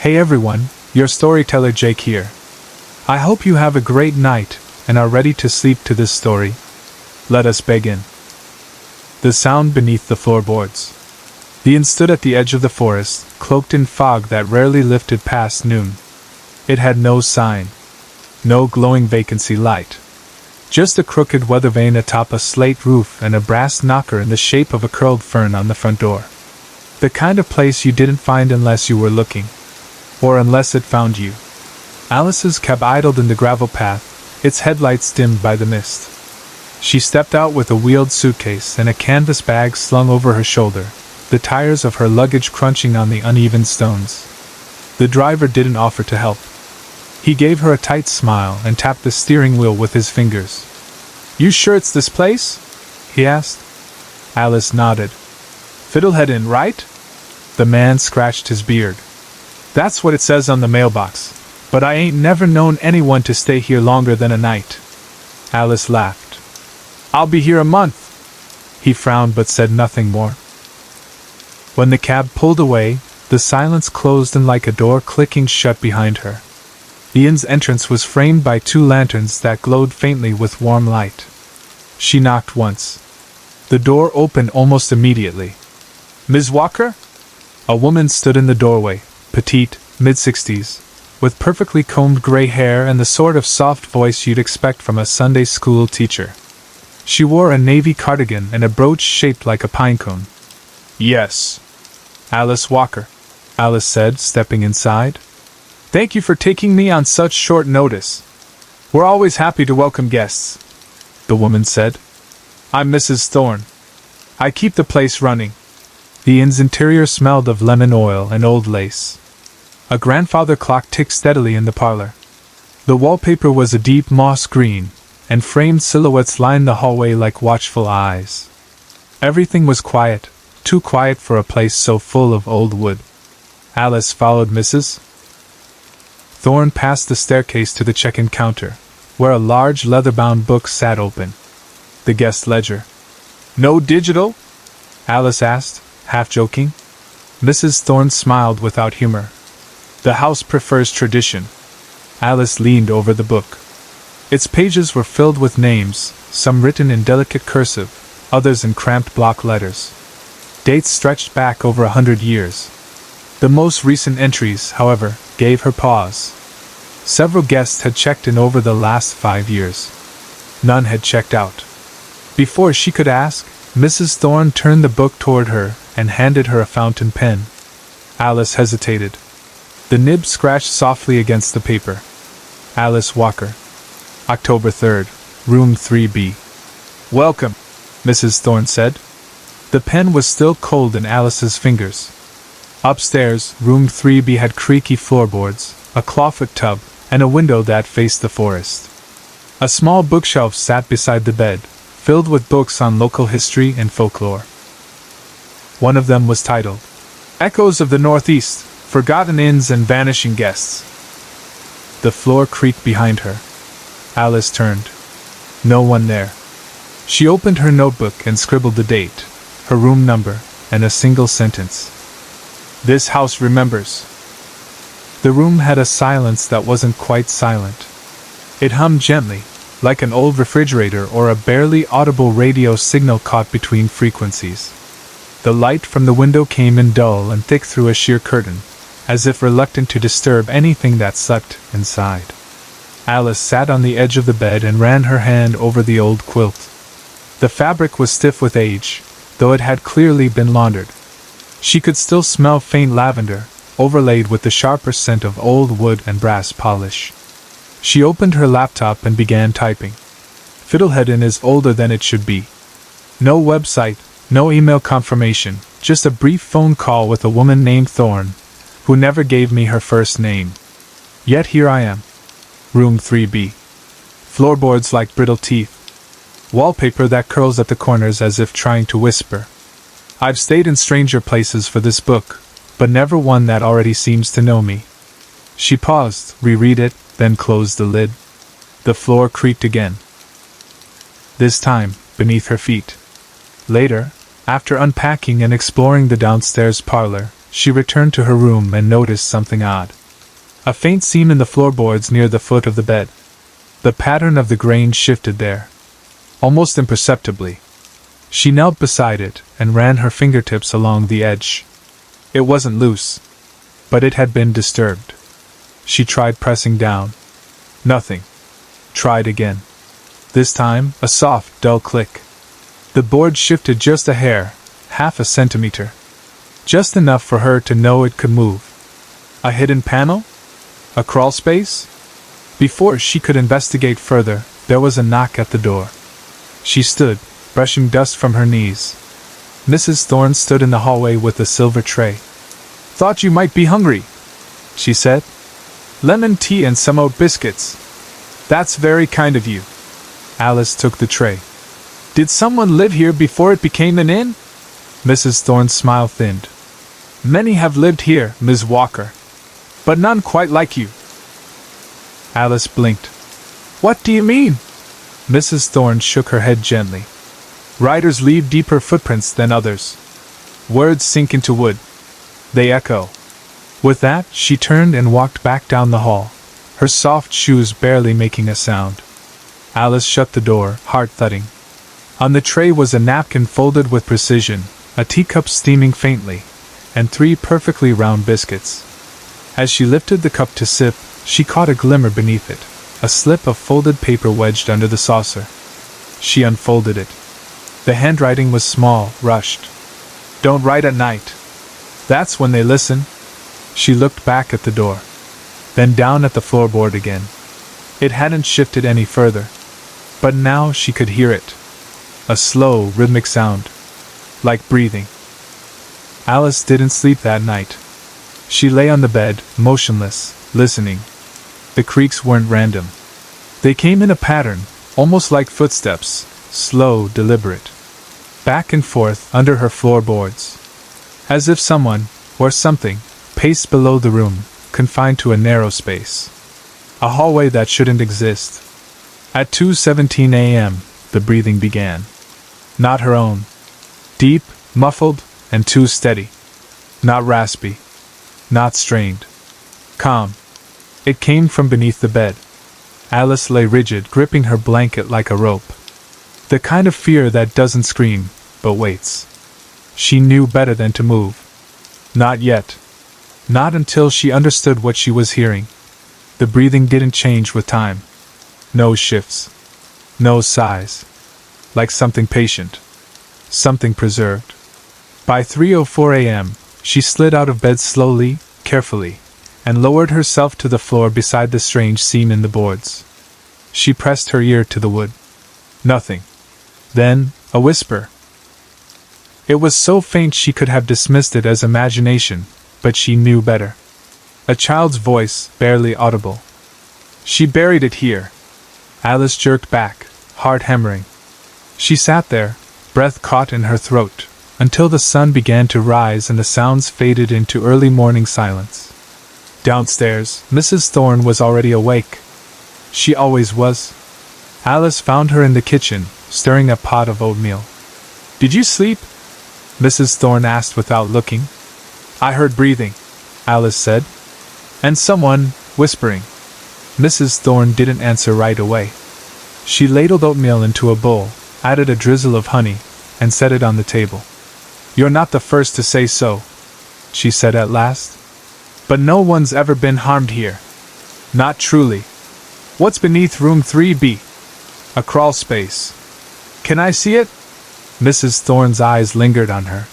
Hey everyone, your storyteller Jake here. I hope you have a great night and are ready to sleep to this story. Let us begin. The sound beneath the floorboards. The inn stood at the edge of the forest, cloaked in fog that rarely lifted past noon. It had no sign, no glowing vacancy light. Just a crooked weather vane atop a slate roof and a brass knocker in the shape of a curled fern on the front door. The kind of place you didn't find unless you were looking. Or unless it found you. Alice's cab idled in the gravel path, its headlights dimmed by the mist. She stepped out with a wheeled suitcase and a canvas bag slung over her shoulder, the tires of her luggage crunching on the uneven stones. The driver didn't offer to help. He gave her a tight smile and tapped the steering wheel with his fingers. "You sure it's this place?" he asked. Alice nodded. "Fiddlehead Inn, right?" The man scratched his beard. "That's what it says on the mailbox, but I ain't never known anyone to stay here longer than a night." Alice laughed. "I'll be here a month." He frowned but said nothing more. When the cab pulled away, the silence closed in like a door clicking shut behind her. The inn's entrance was framed by two lanterns that glowed faintly with warm light. She knocked once. The door opened almost immediately. "Ms. Walker?" A woman stood in the doorway, petite, mid-60s, with perfectly combed gray hair and the sort of soft voice you'd expect from a Sunday school teacher. She wore a navy cardigan and a brooch shaped like a pine cone. "Yes. Alice Walker," Alice said, stepping inside. "Thank you for taking me on such short notice. We're always happy to welcome guests," the woman said. "I'm Mrs. Thorne. I keep the place running." The inn's interior smelled of lemon oil and old lace. A grandfather clock ticked steadily in the parlor. The wallpaper was a deep moss green, and framed silhouettes lined the hallway like watchful eyes. Everything was quiet, too quiet for a place so full of old wood. Alice followed Mrs. Thorne past the staircase to the check-in counter, where a large leather-bound book sat open. The guest ledger. "No digital?" Alice asked, half joking. Mrs. Thorne smiled without humor. "The house prefers tradition." Alice leaned over the book. Its pages were filled with names, some written in delicate cursive, others in cramped block letters. Dates stretched back over 100 years. The most recent entries, however, gave her pause. Several guests had checked in over the last 5 years. None had checked out. Before she could ask, Mrs. Thorne turned the book toward her and handed her a fountain pen. Alice hesitated. The nib scratched softly against the paper. Alice Walker. October 3rd, Room 3B. "Welcome," Mrs. Thorne said. The pen was still cold in Alice's fingers. Upstairs, Room 3B had creaky floorboards, a clawfoot tub, and a window that faced the forest. A small bookshelf sat beside the bed, filled with books on local history and folklore. One of them was titled, "Echoes of the Northeast, Forgotten Inns and Vanishing Guests." The floor creaked behind her. Alice turned. No one there. She opened her notebook and scribbled the date, her room number, and a single sentence. "This house remembers." The room had a silence that wasn't quite silent. It hummed gently, like an old refrigerator or a barely audible radio signal caught between frequencies. The light from the window came in dull and thick through a sheer curtain, as if reluctant to disturb anything that slept inside. Alice sat on the edge of the bed and ran her hand over the old quilt. The fabric was stiff with age, though it had clearly been laundered. She could still smell faint lavender, overlaid with the sharper scent of old wood and brass polish. She opened her laptop and began typing. Fiddlehead Inn is older than it should be. No website, no email confirmation, just a brief phone call with a woman named Thorne, who never gave me her first name. Yet here I am. Room 3B. Floorboards like brittle teeth. Wallpaper that curls at the corners as if trying to whisper. I've stayed in stranger places for this book, but never one that already seems to know me. She paused, reread it, then closed the lid. The floor creaked again. This time, beneath her feet. Later, after unpacking and exploring the downstairs parlor, she returned to her room and noticed something odd. A faint seam in the floorboards near the foot of the bed. The pattern of the grain shifted there, almost imperceptibly. She knelt beside it and ran her fingertips along the edge. It wasn't loose, but it had been disturbed. She tried pressing down. Nothing. Tried again. This time, a soft, dull click. The board shifted just a hair, half a centimeter. Just enough for her to know it could move. A hidden panel? A crawl space? Before she could investigate further, there was a knock at the door. She stood, brushing dust from her knees. Mrs. Thorne stood in the hallway with a silver tray. "Thought you might be hungry," she said. "Lemon tea and some oat biscuits." "That's very kind of you." Alice took the tray. "Did someone live here before it became an inn?" Mrs. Thorne's smile thinned. "Many have lived here, Ms. Walker. But none quite like you." Alice blinked. "What do you mean?" Mrs. Thorne shook her head gently. "Riders leave deeper footprints than others. Words sink into wood. They echo." With that, she turned and walked back down the hall, her soft shoes barely making a sound. Alice shut the door, heart thudding. On the tray was a napkin folded with precision, a teacup steaming faintly, and 3 perfectly round biscuits. As she lifted the cup to sip, she caught a glimmer beneath it, a slip of folded paper wedged under the saucer. She unfolded it. The handwriting was small, rushed. "Don't write at night. That's when they listen." She looked back at the door, then down at the floorboard again. It hadn't shifted any further, but now she could hear it. A slow, rhythmic sound, like breathing. Alice didn't sleep that night. She lay on the bed, motionless, listening. The creaks weren't random. They came in a pattern, almost like footsteps, slow, deliberate. Back and forth under her floorboards. As if someone, or something, paced below the room, confined to a narrow space. A hallway that shouldn't exist. At 2:17 a.m., the breathing began. Not her own. Deep, muffled, and too steady. Not raspy. Not strained. Calm. It came from beneath the bed. Alice lay rigid, gripping her blanket like a rope. The kind of fear that doesn't scream, but waits. She knew better than to move. Not yet. Not until she understood what she was hearing. The breathing didn't change with time. No shifts. No sighs. Like something patient. Something preserved. By 3:04 a.m., she slid out of bed slowly, carefully, and lowered herself to the floor beside the strange seam in the boards. She pressed her ear to the wood. Nothing. Then, a whisper. It was so faint she could have dismissed it as imagination, but she knew better. A child's voice, barely audible. She buried it here. Alice jerked back, heart hammering. She sat there, breath caught in her throat, until the sun began to rise and the sounds faded into early morning silence. Downstairs, Mrs. Thorne was already awake. She always was. Alice found her in the kitchen, stirring a pot of oatmeal. "Did you sleep?" Mrs. Thorne asked without looking. "I heard breathing," Alice said. "And someone, whispering." Mrs. Thorne didn't answer right away. She ladled oatmeal into a bowl, added a drizzle of honey, and set it on the table. "You're not the first to say so," she said at last. "But no one's ever been harmed here. Not truly. What's beneath room 3B? A crawl space. Can I see it?" Mrs. Thorne's eyes lingered on her.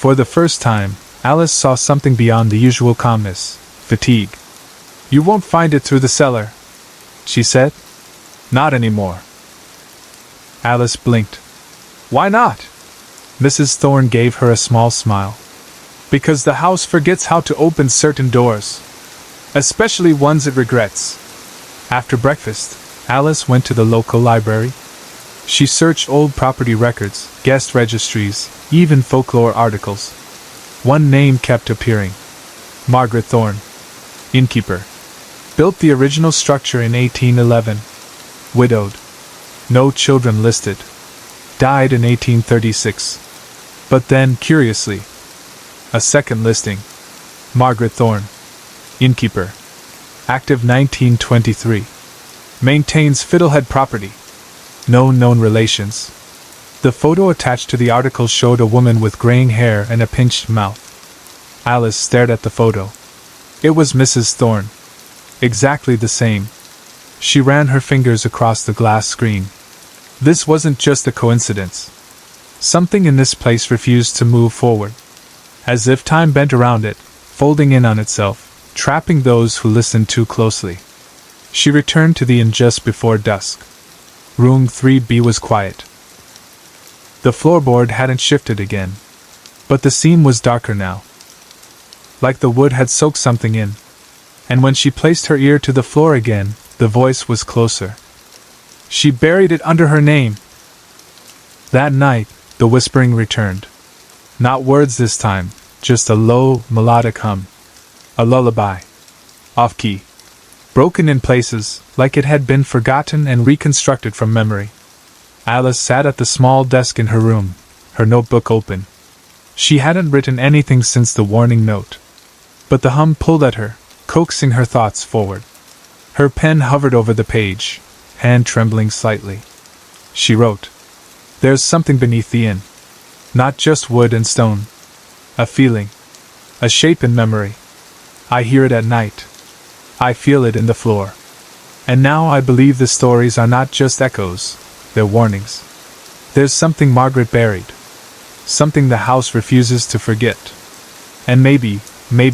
For the first time, Alice saw something beyond the usual calmness, fatigue. "You won't find it through the cellar," she said. "Not anymore." Alice blinked. "Why not?" Mrs. Thorne gave her a small smile. "Because the house forgets how to open certain doors. Especially ones it regrets." After breakfast, Alice went to the local library. She searched old property records, guest registries, even folklore articles. One name kept appearing. Margaret Thorne. Innkeeper. Built the original structure in 1811. Widowed. No children listed. Died in 1836. But then, curiously, a second listing. Margaret Thorne. Innkeeper. Active 1923. Maintains Fiddlehead property. No known relations. The photo attached to the article showed a woman with graying hair and a pinched mouth. Alice stared at the photo. It was Mrs. Thorne. Exactly the same. She ran her fingers across the glass screen. This wasn't just a coincidence. Something in this place refused to move forward. As if time bent around it, folding in on itself, trapping those who listened too closely. She returned to the inn just before dusk. Room 3B was quiet. The floorboard hadn't shifted again. But the scene was darker now. Like the wood had soaked something in. And when she placed her ear to the floor again, the voice was closer. She buried it under her name. That night, the whispering returned. Not words this time, just a low, melodic hum. A lullaby. Off-key. Broken in places, like it had been forgotten and reconstructed from memory. Alice sat at the small desk in her room, her notebook open. She hadn't written anything since the warning note. But the hum pulled at her, coaxing her thoughts forward. Her pen hovered over the page, hand trembling slightly. She wrote, "There's something beneath the inn. Not just wood and stone. A feeling. A shape in memory. I hear it at night. I feel it in the floor. And now I believe the stories are not just echoes, they're warnings. There's something Margaret buried. Something the house refuses to forget. And maybe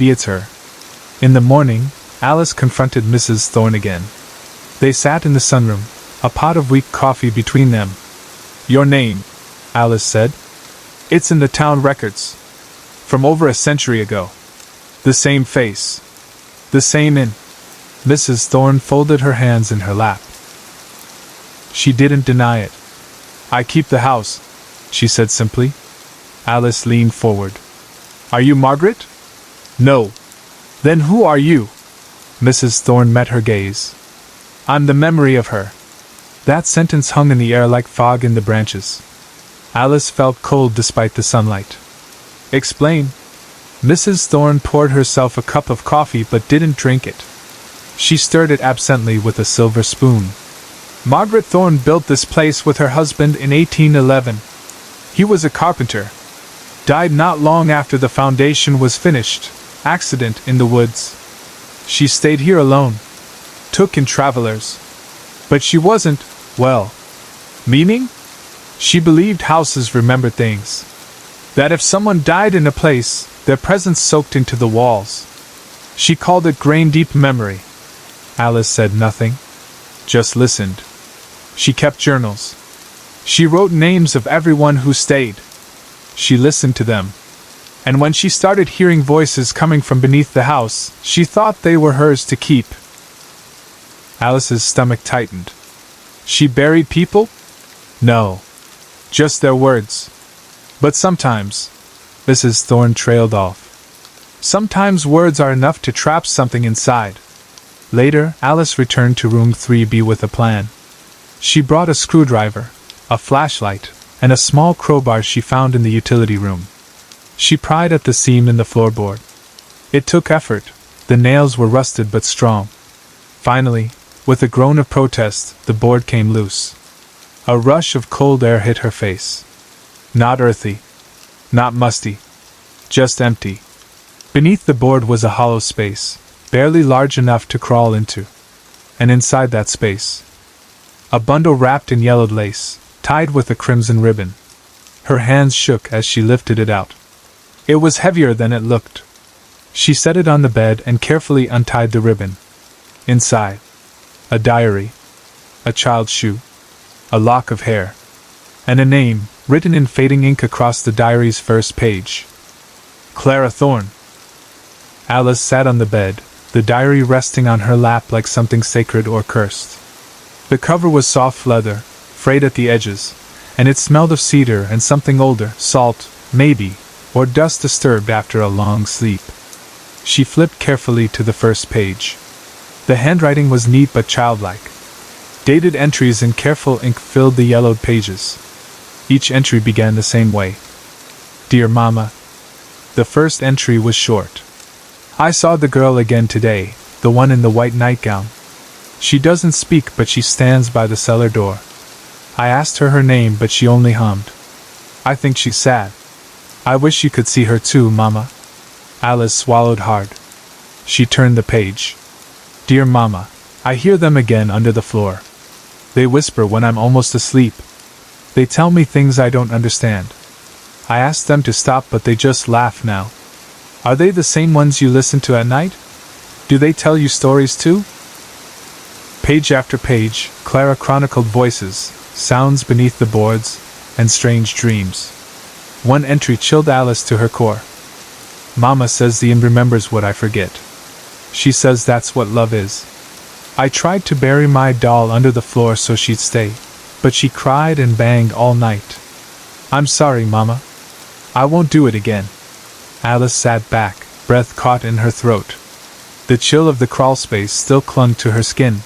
it's her." In the morning, Alice confronted Mrs. Thorne again. They sat in the sunroom, a pot of weak coffee between them. "Your name," Alice said. "It's in the town records. From over a century ago. The same face. The same inn." Mrs. Thorne folded her hands in her lap. She didn't deny it. "I keep the house," she said simply. Alice leaned forward. "Are you Margaret?" "No." "Then who are you?" Mrs. Thorne met her gaze. "I'm the memory of her." That sentence hung in the air like fog in the branches. Alice felt cold despite the sunlight. "Explain." Mrs. Thorne poured herself a cup of coffee but didn't drink it. She stirred it absently with a silver spoon. "Margaret Thorne built this place with her husband in 1811. He was a carpenter. Died not long after the foundation was finished. Accident in the woods. She stayed here alone. Took in travelers. But she wasn't, well, meaning? She believed houses remembered things. That if someone died in a place, their presence soaked into the walls. She called it grain-deep memory." Alice said nothing. Just listened. She kept journals. She wrote names of everyone who stayed. She listened to them. And when she started hearing voices coming from beneath the house, she thought they were hers to keep. Alice's stomach tightened. She buried people? No. Just their words. But sometimes, Mrs. Thorne trailed off. Sometimes words are enough to trap something inside. Later, Alice returned to room 3B with a plan. She brought a screwdriver, a flashlight, and a small crowbar she found in the utility room. She pried at the seam in the floorboard. It took effort. The nails were rusted but strong. Finally, with a groan of protest, the board came loose. A rush of cold air hit her face. Not earthy. Not musty. Just empty. Beneath the board was a hollow space, barely large enough to crawl into. And inside that space, a bundle wrapped in yellowed lace, tied with a crimson ribbon. Her hands shook as she lifted it out. It was heavier than it looked. She set it on the bed and carefully untied the ribbon. Inside, a diary, a child's shoe, a lock of hair, and a name, written in fading ink across the diary's first page. Clara Thorne. Alice sat on the bed, the diary resting on her lap like something sacred or cursed. The cover was soft leather, frayed at the edges, and it smelled of cedar and something older, salt, maybe, or dust disturbed after a long sleep. She flipped carefully to the first page. The handwriting was neat but childlike. Dated entries in careful ink filled the yellowed pages. Each entry began the same way. Dear Mama. The first entry was short. I saw the girl again today, the one in the white nightgown. She doesn't speak, but she stands by the cellar door. I asked her name, but she only hummed. I think she's sad. I wish you could see her too, Mama. Alice swallowed hard. She turned the page. Dear Mama, I hear them again under the floor. They whisper when I'm almost asleep. They tell me things I don't understand. I ask them to stop, but they just laugh now. Are they the same ones you listen to at night? Do they tell you stories too? Page after page, Clara chronicled voices, sounds beneath the boards, and strange dreams. One entry chilled Alice to her core. Mama says the end remembers what I forget. She says that's what love is. I tried to bury my doll under the floor so she'd stay, but she cried and banged all night. I'm sorry, Mama. I won't do it again. Alice sat back, breath caught in her throat. The chill of the crawlspace still clung to her skin.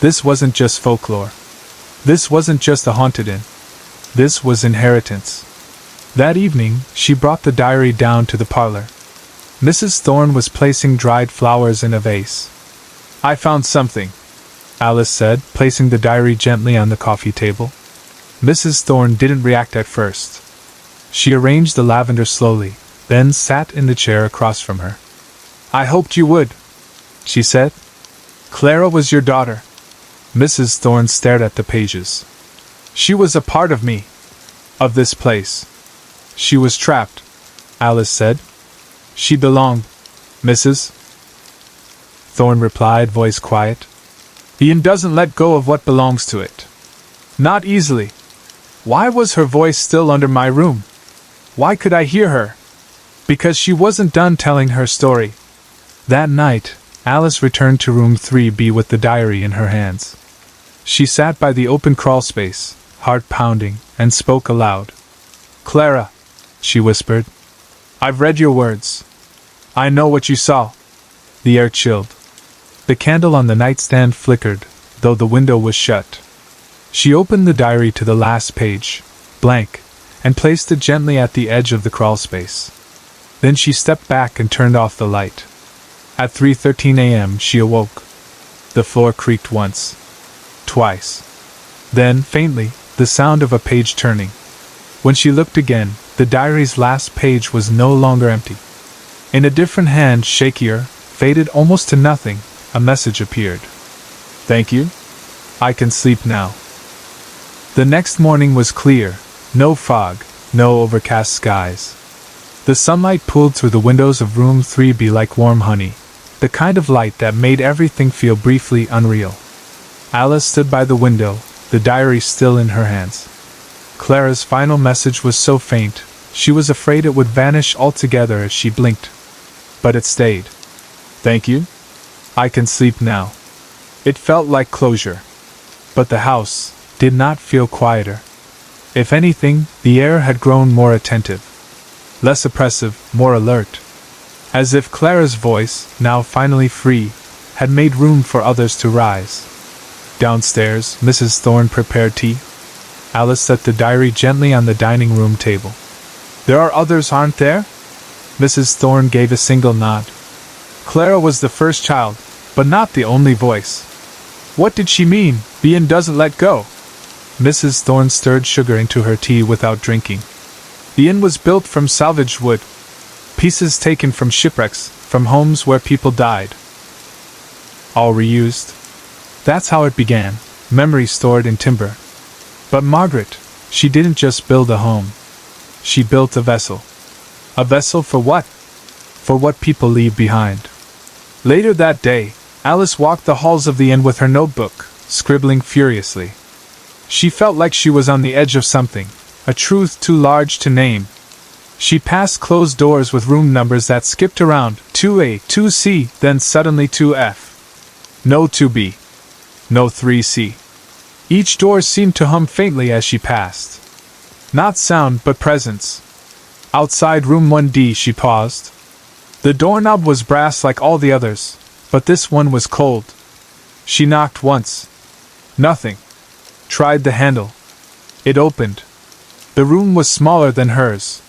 This wasn't just folklore. This wasn't just a haunted inn. This was inheritance. That evening, she brought the diary down to the parlor. Mrs. Thorne was placing dried flowers in a vase. I found something, Alice said, placing the diary gently on the coffee table. Mrs. Thorne didn't react at first. She arranged the lavender slowly, then sat in the chair across from her. I hoped you would, she said. Clara was your daughter. Mrs. Thorne stared at the pages. She was a part of me, of this place. She was trapped, Alice said. She belonged, Mrs. Thorne replied, voice quiet. Ian doesn't let go of what belongs to it. Not easily. Why was her voice still under my room? Why could I hear her? Because she wasn't done telling her story. That night, Alice returned to room 3B with the diary in her hands. She sat by the open crawlspace, heart pounding, and spoke aloud. Clara, she whispered, I've read your words. I know what you saw. The air chilled. The candle on the nightstand flickered, though the window was shut. She opened the diary to the last page, blank, and placed it gently at the edge of the crawlspace. Then she stepped back and turned off the light. At 3:13 a.m. she awoke. The floor creaked once. Twice. Then, faintly, the sound of a page turning. When she looked again, the diary's last page was no longer empty. In a different hand, shakier, faded almost to nothing, a message appeared. Thank you. I can sleep now. The next morning was clear, no fog, no overcast skies. The sunlight pulled through the windows of room 3B like warm honey, the kind of light that made everything feel briefly unreal. Alice stood by the window, the diary still in her hands. Clara's final message was so faint, she was afraid it would vanish altogether as she blinked. But it stayed. Thank you. I can sleep now. It felt like closure. But the house did not feel quieter. If anything, the air had grown more attentive. Less oppressive, more alert. As if Clara's voice, now finally free, had made room for others to rise. Downstairs, Mrs. Thorne prepared tea. Alice set the diary gently on the dining room table. There are others, aren't there? Mrs. Thorne gave a single nod. Clara was the first child, but not the only voice. What did she mean, Ian doesn't let go? Mrs. Thorne stirred sugar into her tea without drinking. The inn was built from salvaged wood, pieces taken from shipwrecks, from homes where people died. All reused. That's how it began, memories stored in timber. But Margaret, she didn't just build a home. She built a vessel. A vessel for what? For what people leave behind. Later that day, Alice walked the halls of the inn with her notebook, scribbling furiously. She felt like she was on the edge of something, a truth too large to name. She passed closed doors with room numbers that skipped around, 2A, 2C, then suddenly 2F. No 2B. No 3C. Each door seemed to hum faintly as she passed. Not sound, but presence. Outside room 1D she paused. The doorknob was brass like all the others, but this one was cold. She knocked once. Nothing. Tried the handle. It opened. The room was smaller than hers.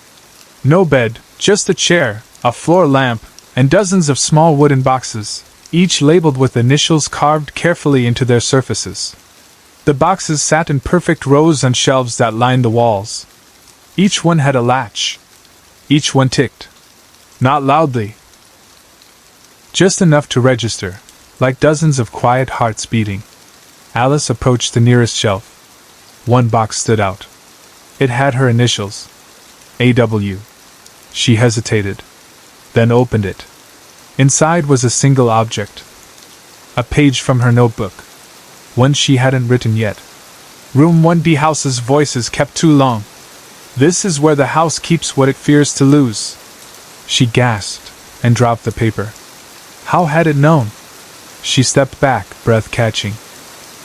No bed, just a chair, a floor lamp, and dozens of small wooden boxes, each labeled with initials carved carefully into their surfaces. The boxes sat in perfect rows on shelves that lined the walls. Each one had a latch. Each one ticked. Not loudly. Just enough to register, like dozens of quiet hearts beating. Alice approached the nearest shelf. One box stood out. It had her initials. A.W. She hesitated, then opened it. Inside was a single object. A page from her notebook. One she hadn't written yet. Room 1D house's voices kept too long. This is where the house keeps what it fears to lose. She gasped and dropped the paper. How had it known? She stepped back, breath catching.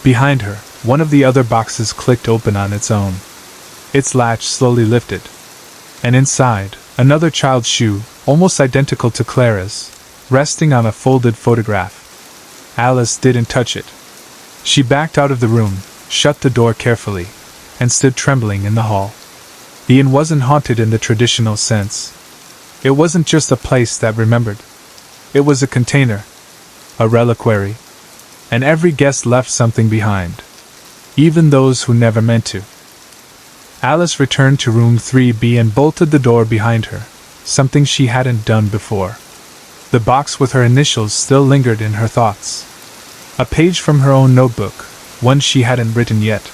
Behind her, one of the other boxes clicked open on its own. Its latch slowly lifted. And inside, another child's shoe, almost identical to Clara's, resting on a folded photograph. Alice didn't touch it. She backed out of the room, shut the door carefully, and stood trembling in the hall. The inn wasn't haunted in the traditional sense. It wasn't just a place that remembered. It was a container, a reliquary, and every guest left something behind, even those who never meant to. Alice returned to room 3B and bolted the door behind her, something she hadn't done before. The box with her initials still lingered in her thoughts. A page from her own notebook, one she hadn't written yet.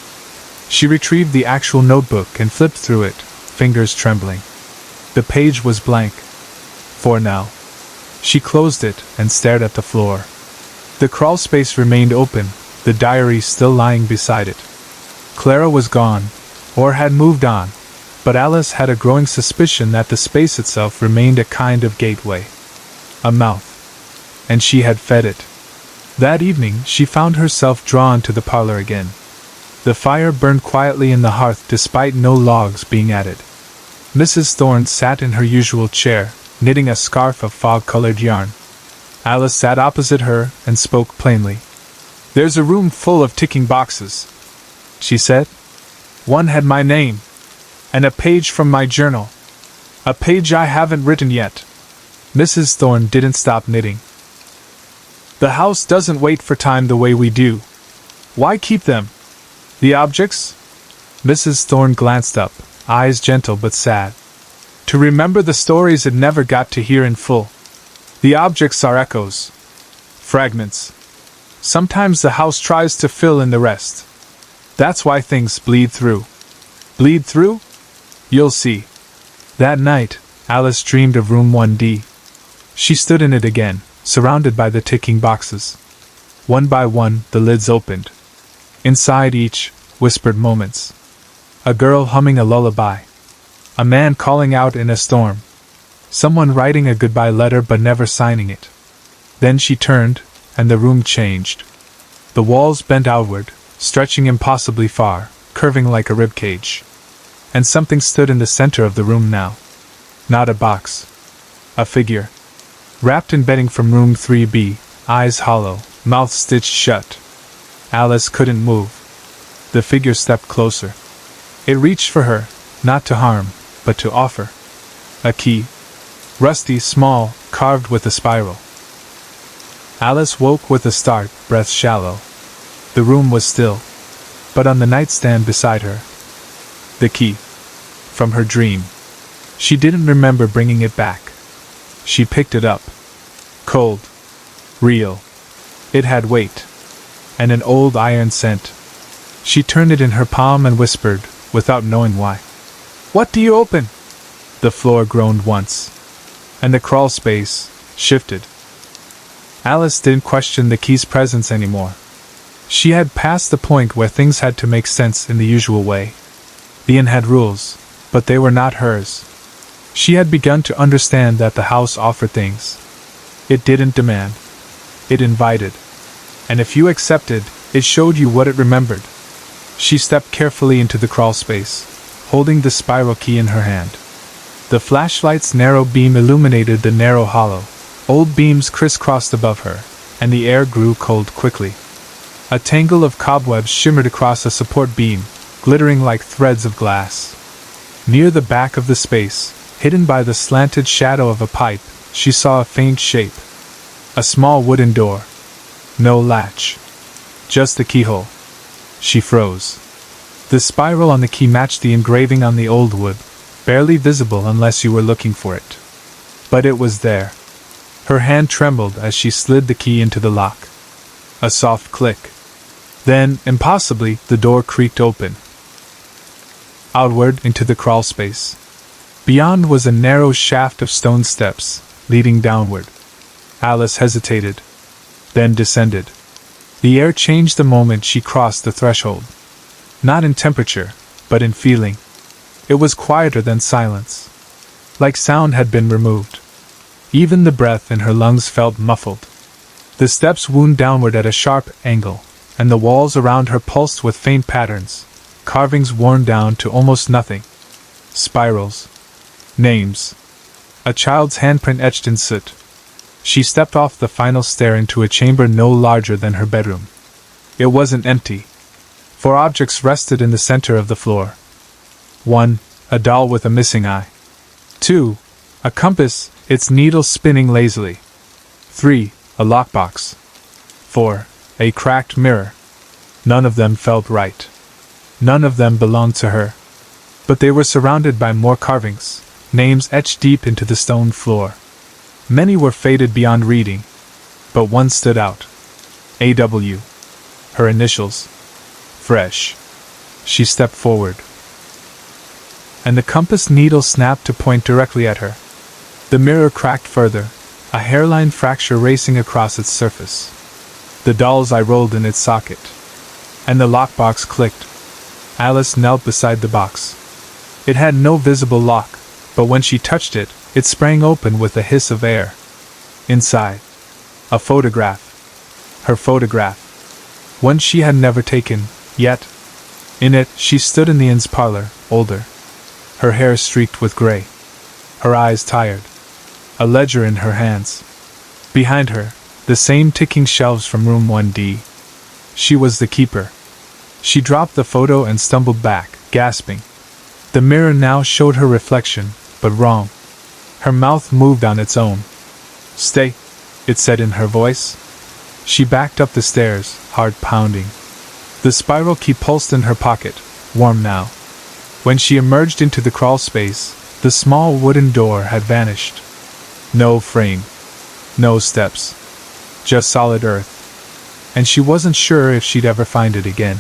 She retrieved the actual notebook and flipped through it, fingers trembling. The page was blank. For now. She closed it and stared at the floor. The crawl space remained open, the diary still lying beside it. Clara was gone, or had moved on, but Alice had a growing suspicion that the space itself remained a kind of gateway. A mouth. And she had fed it. That evening she found herself drawn to the parlor again. The fire burned quietly in the hearth despite no logs being added. Mrs. Thorne sat in her usual chair, knitting a scarf of fog-colored yarn. Alice sat opposite her and spoke plainly. "There's a room full of ticking boxes," she said. "One had my name, and a page from my journal. A page I haven't written yet." Mrs. Thorne didn't stop knitting. "The house doesn't wait for time the way we do. Why keep them? The objects?" Mrs. Thorne glanced up, eyes gentle but sad. "To remember the stories it never got to hear in full. The objects are echoes. Fragments. Sometimes the house tries to fill in the rest. That's why things bleed through." "Bleed through? You'll see." That night, Alice dreamed of room 1D. She stood in it again, surrounded by the ticking boxes. One by one, the lids opened. Inside each, whispered moments. A girl humming a lullaby. A man calling out in a storm. Someone writing a goodbye letter but never signing it. Then she turned, and the room changed. The walls bent outward, stretching impossibly far, curving like a ribcage. And something stood in the center of the room now. Not a box. A figure. Wrapped in bedding from room 3B, eyes hollow, mouth stitched shut. Alice couldn't move. The figure stepped closer. It reached for her, not to harm, but to offer. A key. Rusty, small, carved with a spiral. Alice woke with a start, breath shallow. The room was still, but on the nightstand beside her, the key. From her dream. She didn't remember bringing it back. She picked it up. Cold. Real. It had weight. And an old iron scent. She turned it in her palm and whispered, without knowing why. "What do you open?" The floor groaned once. And the crawl space shifted. Alice didn't question the key's presence anymore. She had passed the point where things had to make sense in the usual way. The inn had rules, but they were not hers. She had begun to understand that the house offered things. It didn't demand. It invited. And if you accepted, it showed you what it remembered. She stepped carefully into the crawl space, holding the spiral key in her hand. The flashlight's narrow beam illuminated the narrow hollow. Old beams crisscrossed above her, and the air grew cold quickly. A tangle of cobwebs shimmered across a support beam, glittering like threads of glass. Near the back of the space, hidden by the slanted shadow of a pipe, she saw a faint shape. A small wooden door. No latch. Just the keyhole. She froze. The spiral on the key matched the engraving on the old wood, barely visible unless you were looking for it. But it was there. Her hand trembled as she slid the key into the lock. A soft click. Then, impossibly, the door creaked open. Outward into the crawl space. Beyond was a narrow shaft of stone steps, leading downward. Alice hesitated, then descended. The air changed the moment she crossed the threshold. Not in temperature, but in feeling. It was quieter than silence. Like sound had been removed. Even the breath in her lungs felt muffled. The steps wound downward at a sharp angle, and the walls around her pulsed with faint patterns, carvings worn down to almost nothing. Spirals. Names. A child's handprint etched in soot. She stepped off the final stair into a chamber no larger than her bedroom. It wasn't empty. 4 objects rested in the center of the floor. 1. A doll with a missing eye. 2. A compass, its needle spinning lazily. 3. A lockbox. 4. A cracked mirror. None of them felt right. None of them belonged to her. But they were surrounded by more carvings, names etched deep into the stone floor. Many were faded beyond reading, but one stood out. A.W. Her initials. Fresh. She stepped forward, and the compass needle snapped to point directly at her. The mirror cracked further, a hairline fracture racing across its surface. The doll's eye rolled in its socket, and the lockbox clicked. Alice knelt beside the box. It had no visible lock, but when she touched it, it sprang open with a hiss of air. Inside, a photograph. Her photograph. One she had never taken, yet. In it, she stood in the inn's parlor, older. Her hair streaked with gray. Her eyes tired. A ledger in her hands. Behind her, the same ticking shelves from room 1D. She was the keeper. She dropped the photo and stumbled back, gasping. The mirror now showed her reflection, but wrong. Her mouth moved on its own. "Stay," it said in her voice. She backed up the stairs, heart pounding. The spiral key pulsed in her pocket, warm now. When she emerged into the crawl space, the small wooden door had vanished. No frame. No steps. Just solid earth. And she wasn't sure if she'd ever find it again.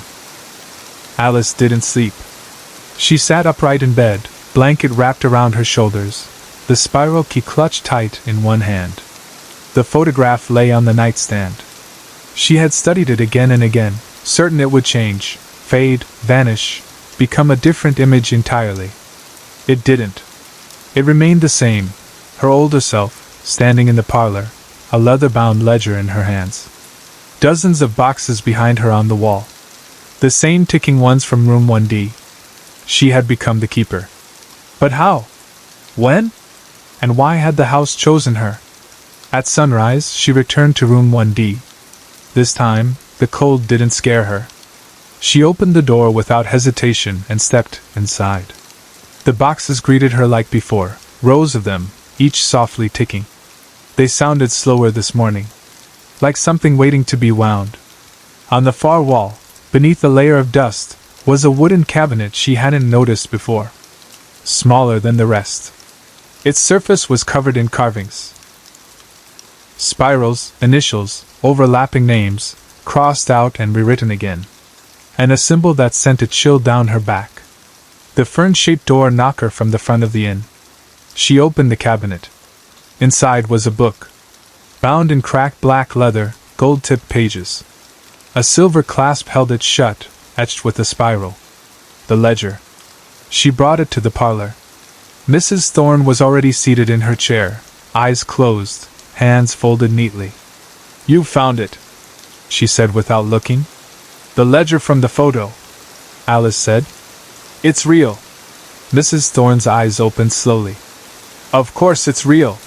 Alice didn't sleep. She sat upright in bed, blanket wrapped around her shoulders, the spiral key clutched tight in one hand. The photograph lay on the nightstand. She had studied it again and again, certain it would change, fade, vanish, become a different image entirely. It didn't. It remained the same, her older self, standing in the parlor, a leather-bound ledger in her hands. Dozens of boxes behind her on the wall. The same ticking ones from room 1D. She had become the keeper. But how? When? And why had the house chosen her? At sunrise, she returned to room 1D. This time, the cold didn't scare her. She opened the door without hesitation and stepped inside. The boxes greeted her like before, rows of them, each softly ticking. They sounded slower this morning, like something waiting to be wound. On the far wall, beneath a layer of dust, was a wooden cabinet she hadn't noticed before. Smaller than the rest. Its surface was covered in carvings. Spirals, initials, overlapping names, crossed out and rewritten again. And a symbol that sent a chill down her back. The fern-shaped door knocker from the front of the inn. She opened the cabinet. Inside was a book. Bound in cracked black leather, gold-tipped pages. A silver clasp held it shut, etched with a spiral. The ledger. She brought it to the parlor. Mrs. Thorne was already seated in her chair, eyes closed, hands folded neatly. "You found it," she said without looking. "The ledger from the photo," Alice said. "It's real." Mrs. Thorne's eyes opened slowly. "Of course it's real.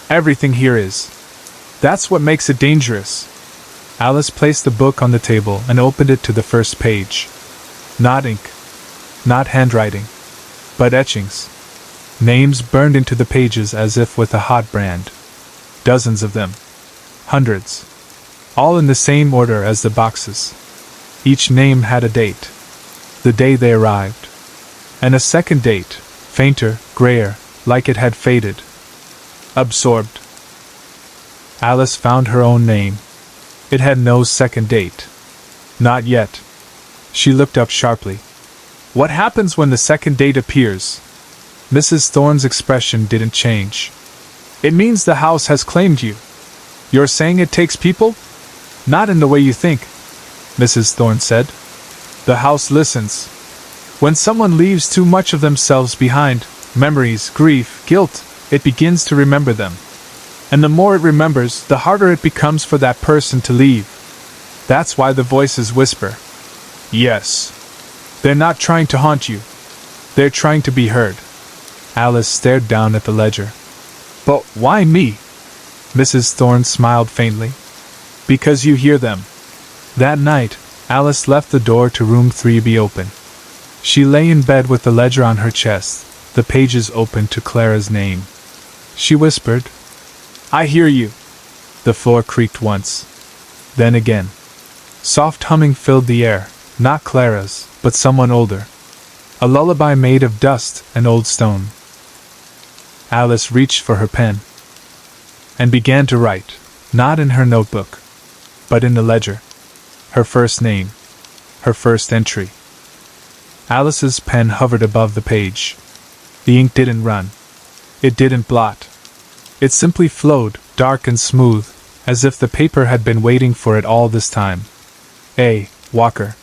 Everything here is. That's what makes it dangerous." Alice placed the book on the table and opened it to the first page. Not ink. Not handwriting. But etchings. Names burned into the pages as if with a hot brand. Dozens of them. Hundreds. All in the same order as the boxes. Each name had a date. The day they arrived. And a second date, fainter, grayer, like it had faded. Absorbed. Alice found her own name. It had no second date. Not yet. She looked up sharply. What happens when the second date appears? Mrs. Thorne's expression didn't change. It means the house has claimed you. You're saying it takes people? Not in the way you think, Mrs. Thorne said. The house listens. When someone leaves too much of themselves behind, memories, grief, guilt, it begins to remember them. And the more it remembers, the harder it becomes for that person to leave. That's why the voices whisper. Yes. They're not trying to haunt you. They're trying to be heard. Alice stared down at the ledger. But why me? Mrs. Thorne smiled faintly. Because you hear them. That night, Alice left the door to room 3B open. She lay in bed with the ledger on her chest, the pages open to Clara's name. She whispered, I hear you. The floor creaked once. Then again. Soft humming filled the air, not Clara's, but someone older. A lullaby made of dust and old stone. Alice reached for her pen and began to write, not in her notebook, but in the ledger. Her first name. Her first entry. Alice's pen hovered above the page. The ink didn't run. It didn't blot. It simply flowed, dark and smooth, as if the paper had been waiting for it all this time. A. Walker.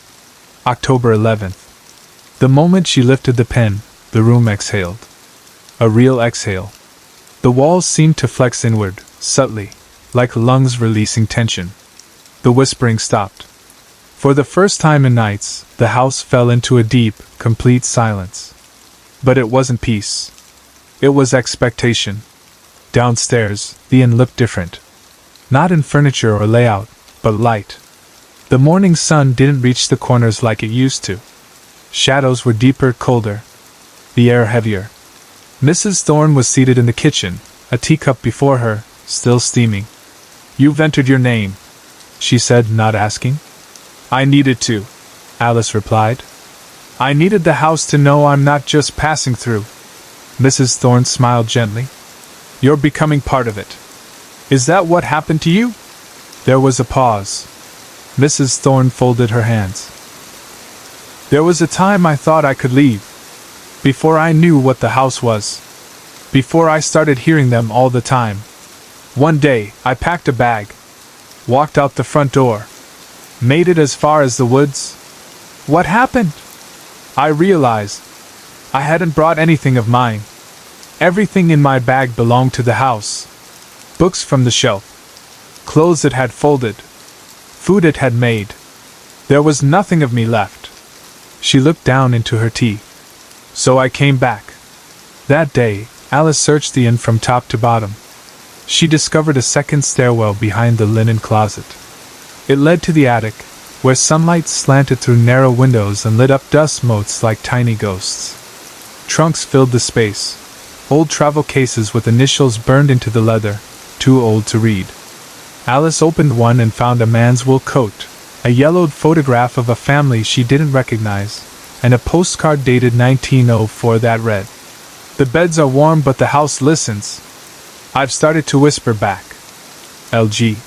October 11th. The moment she lifted the pen, the room exhaled. A real exhale. The walls seemed to flex inward, subtly, like lungs releasing tension. The whispering stopped. For the first time in nights, the house fell into a deep, complete silence. But it wasn't peace. It was expectation. Downstairs, the inn looked different. Not in furniture or layout, but light. The morning sun didn't reach the corners like it used to. Shadows were deeper, colder. The air heavier. Mrs. Thorne was seated in the kitchen, a teacup before her, still steaming. You've entered your name, she said, not asking. I needed to, Alice replied. I needed the house to know I'm not just passing through. Mrs. Thorne smiled gently. You're becoming part of it. Is that what happened to you? There was a pause. Mrs. Thorne folded her hands. There was a time I thought I could leave. Before I knew what the house was. Before I started hearing them all the time. One day, I packed a bag. Walked out the front door. Made it as far as the woods. What happened? I realized I hadn't brought anything of mine. Everything in my bag belonged to the house. Books from the shelf. Clothes it had folded. Food it had made. There was nothing of me left. She looked down into her tea. So I came back. That day, Alice searched the inn from top to bottom. She discovered a second stairwell behind the linen closet. It led to the attic, where sunlight slanted through narrow windows and lit up dust motes like tiny ghosts. Trunks filled the space. Old travel cases with initials burned into the leather, too old to read. Alice opened one and found a man's wool coat, a yellowed photograph of a family she didn't recognize, and a postcard dated 1904 that read, The beds are warm but the house listens. I've started to whisper back. LG.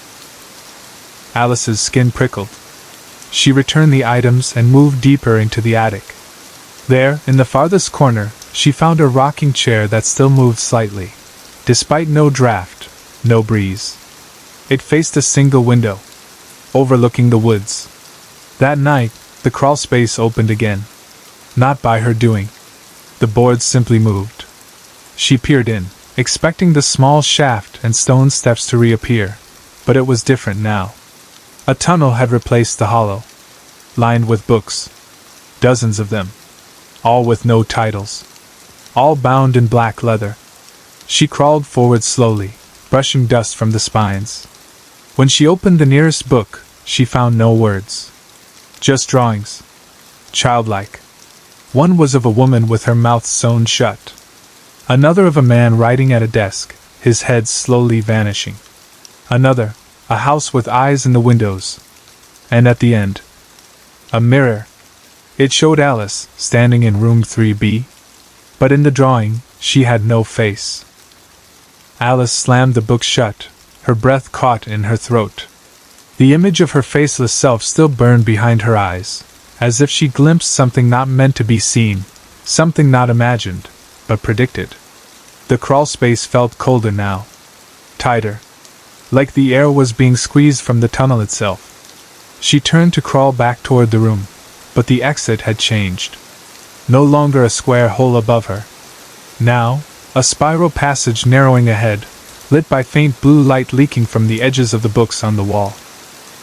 Alice's skin prickled. She returned the items and moved deeper into the attic. There, in the farthest corner, she found a rocking chair that still moved slightly, despite no draft, no breeze. It faced a single window, overlooking the woods. That night, the crawl space opened again. Not by her doing. The boards simply moved. She peered in, expecting the small shaft and stone steps to reappear, but it was different now. A tunnel had replaced the hollow, lined with books. Dozens of them. All with no titles. All bound in black leather. She crawled forward slowly, brushing dust from the spines. When she opened the nearest book, she found no words. Just drawings. Childlike. One was of a woman with her mouth sewn shut. Another of a man writing at a desk, his head slowly vanishing. Another, a house with eyes in the windows. And at the end, a mirror. It showed Alice, standing in room 3B. But in the drawing, she had no face. Alice slammed the book shut, her breath caught in her throat. The image of her faceless self still burned behind her eyes, as if she glimpsed something not meant to be seen, something not imagined, but predicted. The crawl space felt colder now. Tighter. Like the air was being squeezed from the tunnel itself. She turned to crawl back toward the room, but the exit had changed. No longer a square hole above her. Now, a spiral passage narrowing ahead, lit by faint blue light leaking from the edges of the books on the wall.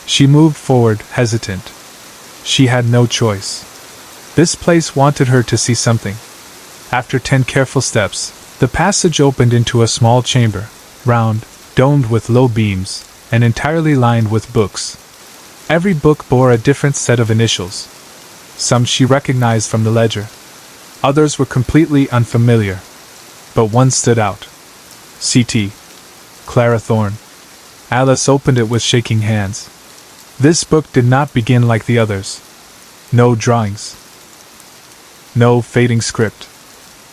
She moved forward, hesitant. She had no choice. This place wanted her to see something. After 10 careful steps, the passage opened into a small chamber, round, domed with low beams, and entirely lined with books. Every book bore a different set of initials. Some she recognized from the ledger. Others were completely unfamiliar. But one stood out. C.T. Clara Thorne. Alice opened it with shaking hands. This book did not begin like the others. No drawings. No fading script.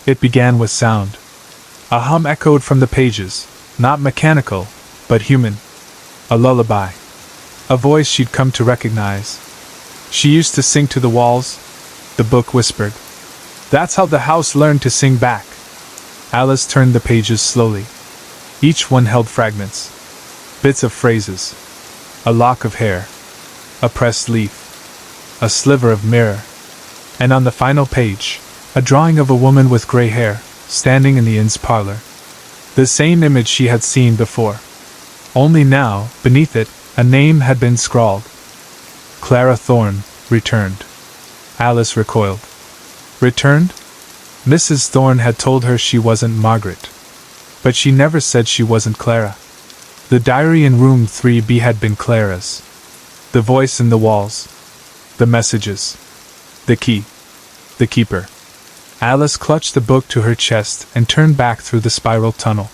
It began with sound. A hum echoed from the pages, not mechanical, but human. A lullaby. A voice she'd come to recognize. She used to sing to the walls, the book whispered. That's how the house learned to sing back. Alice turned the pages slowly. Each one held fragments. Bits of phrases. A lock of hair. A pressed leaf. A sliver of mirror. And on the final page, a drawing of a woman with gray hair, standing in the inn's parlor. The same image she had seen before. Only now, beneath it, a name had been scrawled. Clara Thorne, returned. Alice recoiled. Returned? Mrs. Thorne had told her she wasn't Margaret. But she never said she wasn't Clara. The diary in room 3B had been Clara's. The voice in the walls. The messages. The key. The keeper. Alice clutched the book to her chest and turned back through the spiral tunnel.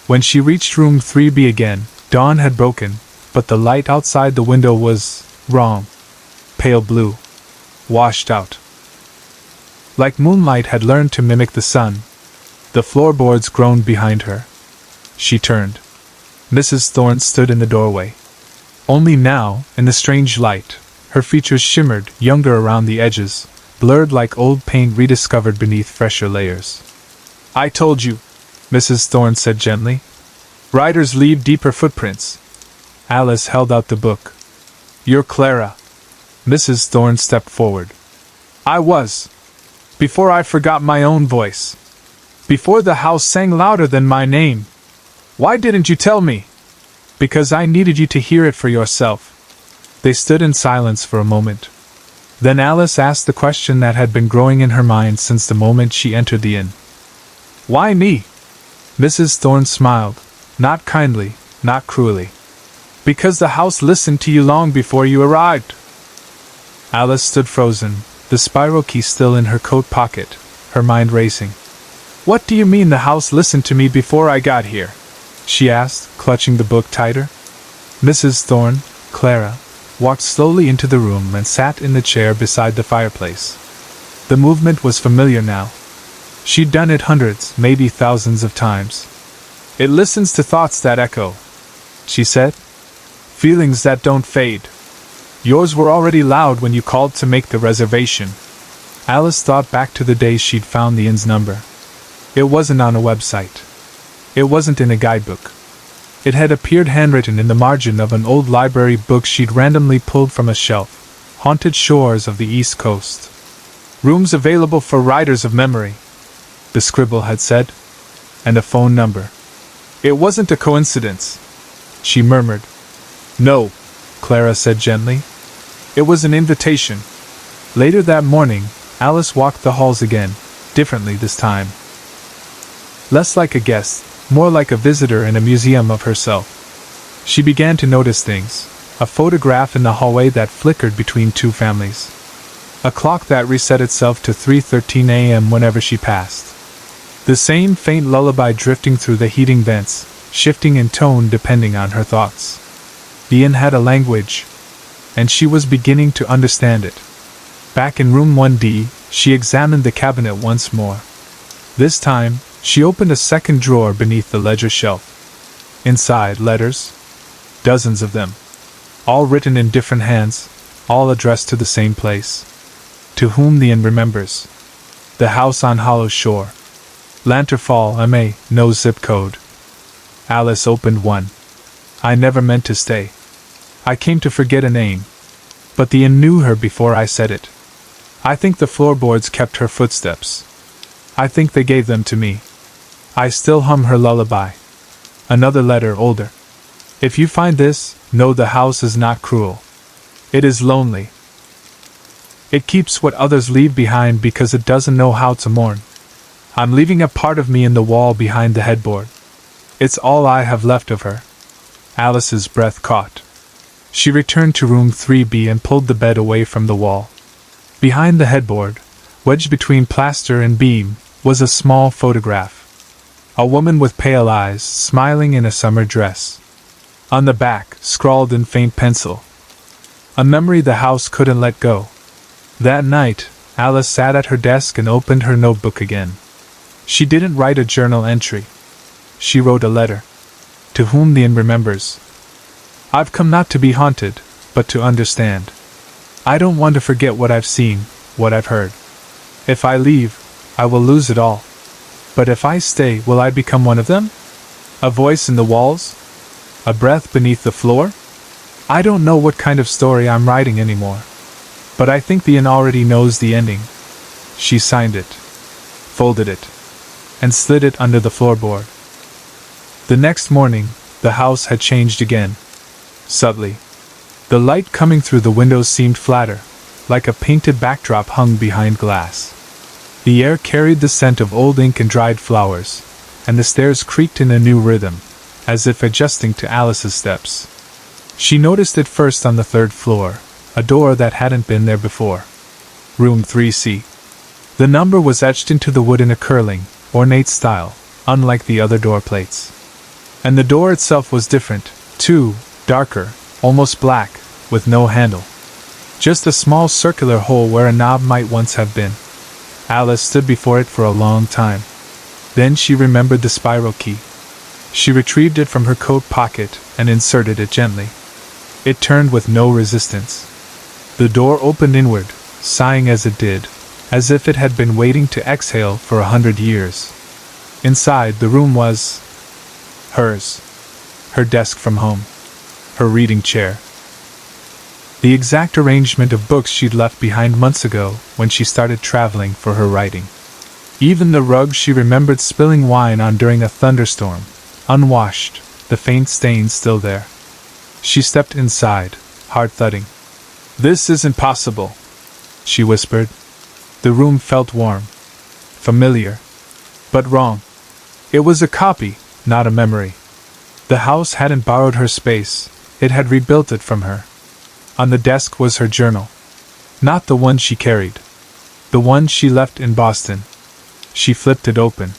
When she reached room 3B again, dawn had broken, but the light outside the window was wrong. Pale blue. Washed out. Like moonlight had learned to mimic the sun. The floorboards groaned behind her. She turned. Mrs. Thorne stood in the doorway. Only now, in the strange light, her features shimmered, younger around the edges, blurred like old paint rediscovered beneath fresher layers. I told you, Mrs. Thorne said gently. Writers leave deeper footprints. Alice held out the book. You're Clara. Mrs. Thorne stepped forward. I was. Before I forgot my own voice. Before the house sang louder than my name. Why didn't you tell me? Because I needed you to hear it for yourself. They stood in silence for a moment. Then Alice asked the question that had been growing in her mind since the moment she entered the inn. Why me? Mrs. Thorne smiled, not kindly, not cruelly. Because the house listened to you long before you arrived. Alice stood frozen, the spiral key still in her coat pocket, her mind racing. What do you mean the house listened to me before I got here? She asked, clutching the book tighter. Mrs. Thorne, Clara, walked slowly into the room and sat in the chair beside the fireplace. The movement was familiar now. She'd done it hundreds, maybe thousands of times. It listens to thoughts that echo, she said. Feelings that don't fade. Yours were already loud when you called to make the reservation. Alice thought back to the day she'd found the inn's number. It wasn't on a website. It wasn't in a guidebook. It had appeared handwritten in the margin of an old library book she'd randomly pulled from a shelf. Haunted shores of the East Coast. Rooms available for writers of memory, the scribble had said. And a phone number. It wasn't a coincidence, she murmured. No, Clara said gently. It was an invitation. Later that morning, Alice walked the halls again, differently this time. Less like a guest, more like a visitor in a museum of herself. She began to notice things. A photograph in the hallway that flickered between two families. A clock that reset itself to 3:13 a.m. whenever she passed. The same faint lullaby drifting through the heating vents, shifting in tone depending on her thoughts. The inn had a language, and she was beginning to understand it. Back in room 1D, she examined the cabinet once more. This time, she opened a second drawer beneath the ledger shelf. Inside, letters. Dozens of them. All written in different hands, all addressed to the same place. To whom the inn remembers. The house on Hollow Shore. Lanterfall, MA, no zip code. Alice opened one. I never meant to stay. I came to forget a name. But the inn knew her before I said it. I think the floorboards kept her footsteps. I think they gave them to me. I still hum her lullaby. Another letter, older. If you find this, know the house is not cruel. It is lonely. It keeps what others leave behind because it doesn't know how to mourn. I'm leaving a part of me in the wall behind the headboard. It's all I have left of her. Alice's breath caught. She returned to room 3B and pulled the bed away from the wall. Behind the headboard, wedged between plaster and beam, was a small photograph. A woman with pale eyes, smiling in a summer dress. On the back, scrawled in faint pencil. A memory the house couldn't let go. That night, Alice sat at her desk and opened her notebook again. She didn't write a journal entry. She wrote a letter. To whom the inn remembers. I've come not to be haunted, but to understand. I don't want to forget what I've seen, what I've heard. If I leave, I will lose it all. But if I stay, will I become one of them? A voice in the walls? A breath beneath the floor? I don't know what kind of story I'm writing anymore. But I think the inn already knows the ending. She signed it, folded it, and slid it under the floorboard. The next morning, the house had changed again. Subtly. The light coming through the windows seemed flatter, like a painted backdrop hung behind glass. The air carried the scent of old ink and dried flowers, and the stairs creaked in a new rhythm, as if adjusting to Alice's steps. She noticed it first on the third floor, a door that hadn't been there before. Room 3C. The number was etched into the wood in a curling, ornate style, unlike the other door plates. And the door itself was different, too, darker, almost black, with no handle. Just a small circular hole where a knob might once have been. Alice stood before it for a long time. Then she remembered the spiral key. She retrieved it from her coat pocket and inserted it gently. It turned with no resistance. The door opened inward, sighing as it did, as if it had been waiting to exhale for 100 years. Inside, the room was hers. Her desk from home. Her reading chair. The exact arrangement of books she'd left behind months ago when she started traveling for her writing. Even the rug she remembered spilling wine on during a thunderstorm, unwashed, the faint stains still there. She stepped inside, heart thudding. This isn't possible, she whispered. The room felt warm. Familiar. But wrong. It was a copy, not a memory. The house hadn't borrowed her space, it had rebuilt it from her. On the desk was her journal. Not the one she carried. The one she left in Boston. She flipped it open.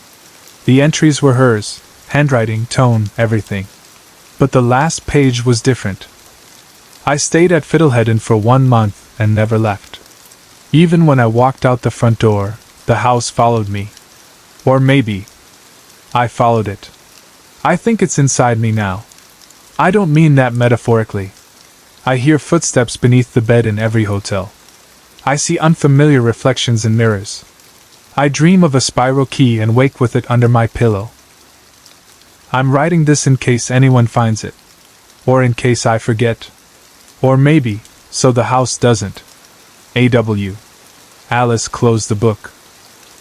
The entries were hers, handwriting, tone, everything. But the last page was different. I stayed at Fiddlehead Inn for 1 month and never left. Even when I walked out the front door, the house followed me. Or maybe I followed it. I think it's inside me now. I don't mean that metaphorically. I hear footsteps beneath the bed in every hotel. I see unfamiliar reflections in mirrors. I dream of a spiral key and wake with it under my pillow. I'm writing this in case anyone finds it. Or in case I forget. Or maybe, so the house doesn't. A.W. Alice closed the book.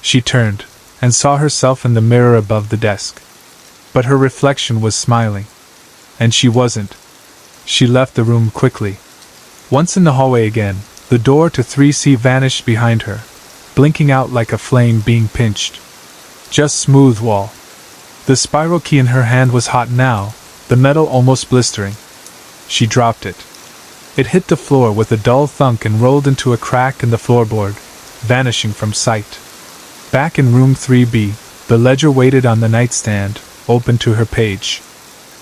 She turned, and saw herself in the mirror above the desk. But her reflection was smiling. And she wasn't. She left the room quickly. Once in the hallway again, the door to 3C vanished behind her, blinking out like a flame being pinched. Just smooth wall. The spiral key in her hand was hot now, the metal almost blistering. She dropped it. It hit the floor with a dull thunk and rolled into a crack in the floorboard, vanishing from sight. Back in room 3B, The ledger waited on the nightstand, open to her page.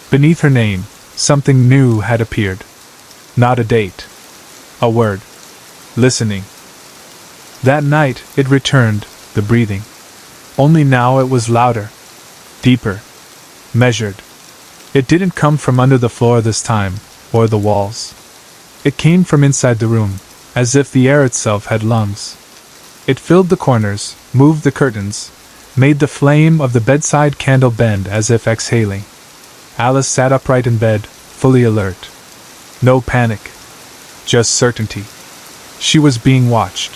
Beneath her name, something new had appeared. Not a date. A word. Listening. That night, it returned, the breathing. Only now it was louder. Deeper. Measured. It didn't come from under the floor this time, or the walls. It came from inside the room, as if the air itself had lungs. It filled the corners, moved the curtains, made the flame of the bedside candle bend as if exhaling. Alice sat upright in bed, fully alert. No panic. Just certainty. She was being watched.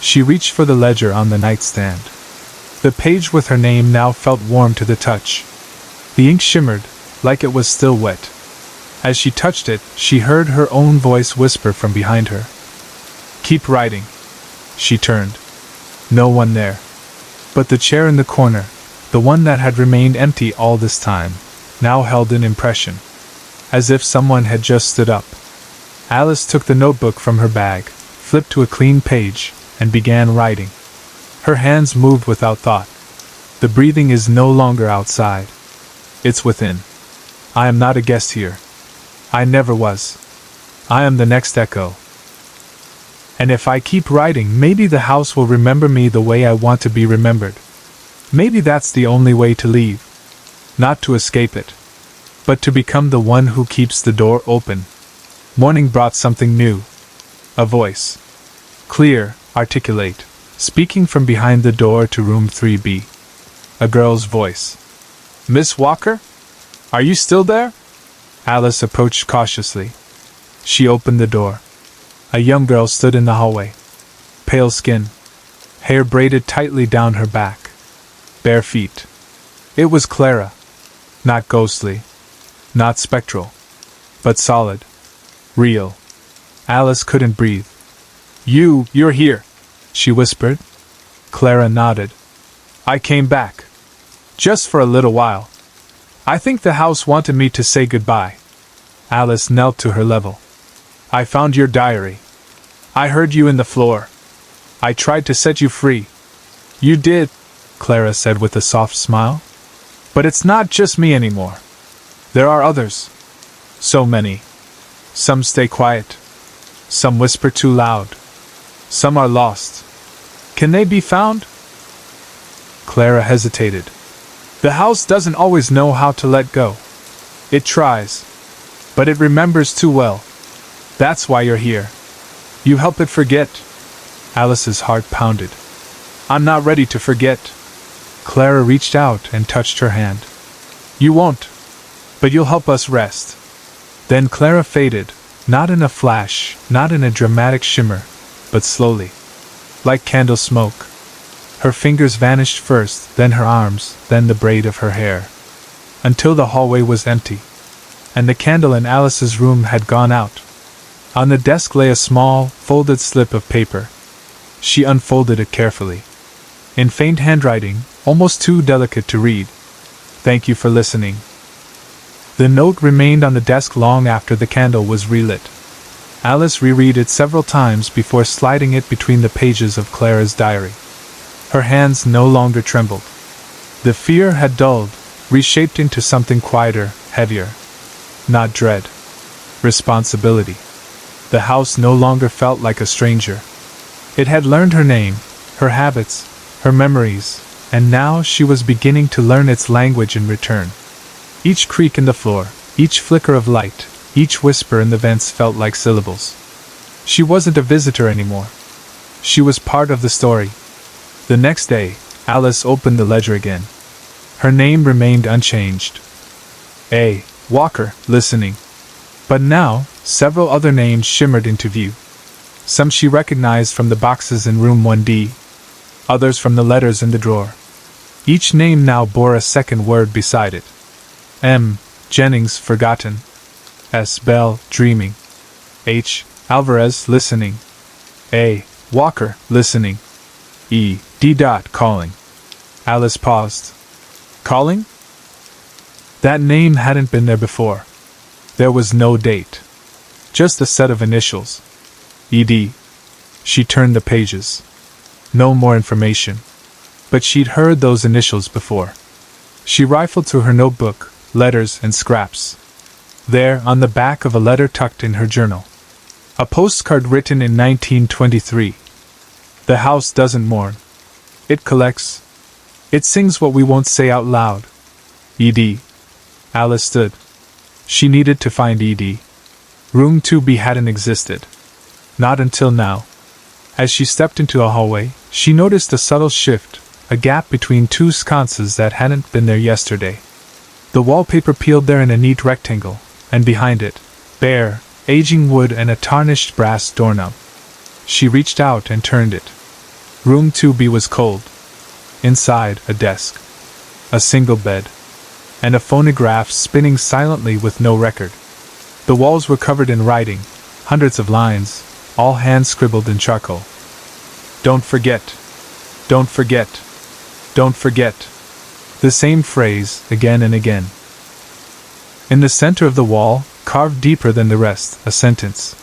She reached for the ledger on the nightstand. The page with her name now felt warm to the touch. The ink shimmered, like it was still wet. As she touched it, she heard her own voice whisper from behind her. "Keep writing." She turned. No one there. But the chair in the corner, the one that had remained empty all this time, now held an impression. As if someone had just stood up. Alice took the notebook from her bag, flipped to a clean page, and began writing. Her hands moved without thought. The breathing is no longer outside. It's within. I am not a guest here. I never was. I am the next echo. And if I keep writing, maybe the house will remember me the way I want to be remembered. Maybe that's the only way to leave. Not to escape it, but to become the one who keeps the door open. Morning brought something new. A voice. Clear, articulate, speaking from behind the door to room 3B. A girl's voice. "Miss Walker? Are you still there?" Alice approached cautiously. She opened the door. A young girl stood in the hallway. Pale skin. Hair braided tightly down her back. Bare feet. It was Clara. Not ghostly. Not spectral. But solid. Real. Alice couldn't breathe. You're here," she whispered. Clara nodded. "I came back. Just for a little while. I think the house wanted me to say goodbye." Alice knelt to her level. "I found your diary. I heard you in the floor. I tried to set you free." "You did," Clara said with a soft smile. "But it's not just me anymore. There are others. So many. Some stay quiet. Some whisper too loud. Some are lost. Can they be found?" Clara hesitated. "The house doesn't always know how to let go. It tries. But it remembers too well. That's why you're here. You help it forget." Alice's heart pounded. "I'm not ready to forget." Clara reached out and touched her hand. "You won't. But you'll help us rest." Then Clara faded, not in a flash, not in a dramatic shimmer, but slowly. Like candle smoke. Her fingers vanished first, then her arms, then the braid of her hair. Until the hallway was empty. And the candle in Alice's room had gone out. On the desk lay a small, folded slip of paper. She unfolded it carefully. In faint handwriting, almost too delicate to read. "Thank you for listening." The note remained on the desk long after the candle was relit. Alice reread it several times before sliding it between the pages of Clara's diary. Her hands no longer trembled. The fear had dulled, reshaped into something quieter, heavier. Not dread. Responsibility. The house no longer felt like a stranger. It had learned her name, her habits, her memories, and now she was beginning to learn its language in return. Each creak in the floor, each flicker of light, each whisper in the vents felt like syllables. She wasn't a visitor anymore. She was part of the story. The next day, Alice opened the ledger again. Her name remained unchanged. A. Walker, listening. But now, several other names shimmered into view. Some she recognized from the boxes in room 1D, others from the letters in the drawer. Each name now bore a second word beside it. M. Jennings, forgotten. S. Bell, dreaming. H. Alvarez, listening. A. Walker, listening. E. D. Calling. Alice paused. Calling? That name hadn't been there before. There was no date. Just a set of initials. ED. She turned the pages. No more information. but she'd heard those initials before. She rifled through her notebook, letters and scraps. There, on the back of a letter tucked in her journal, a postcard written in 1923. The house doesn't mourn. It collects. It sings what we won't say out loud. E.D. Alice stood. She needed to find E.D. Room 2B hadn't existed. Not until now. As she stepped into a hallway, she noticed a subtle shift, a gap between two sconces that hadn't been there yesterday. The wallpaper peeled there in a neat rectangle, and behind it, bare, aging wood and a tarnished brass doorknob. She reached out and turned it. Room 2B was cold. Inside, a desk, a single bed, and a phonograph spinning silently with no record. The walls were covered in writing, hundreds of lines, all hand-scribbled in charcoal. Don't forget. Don't forget. Don't forget. The same phrase, again and again. In the center of the wall, carved deeper than the rest, a sentence.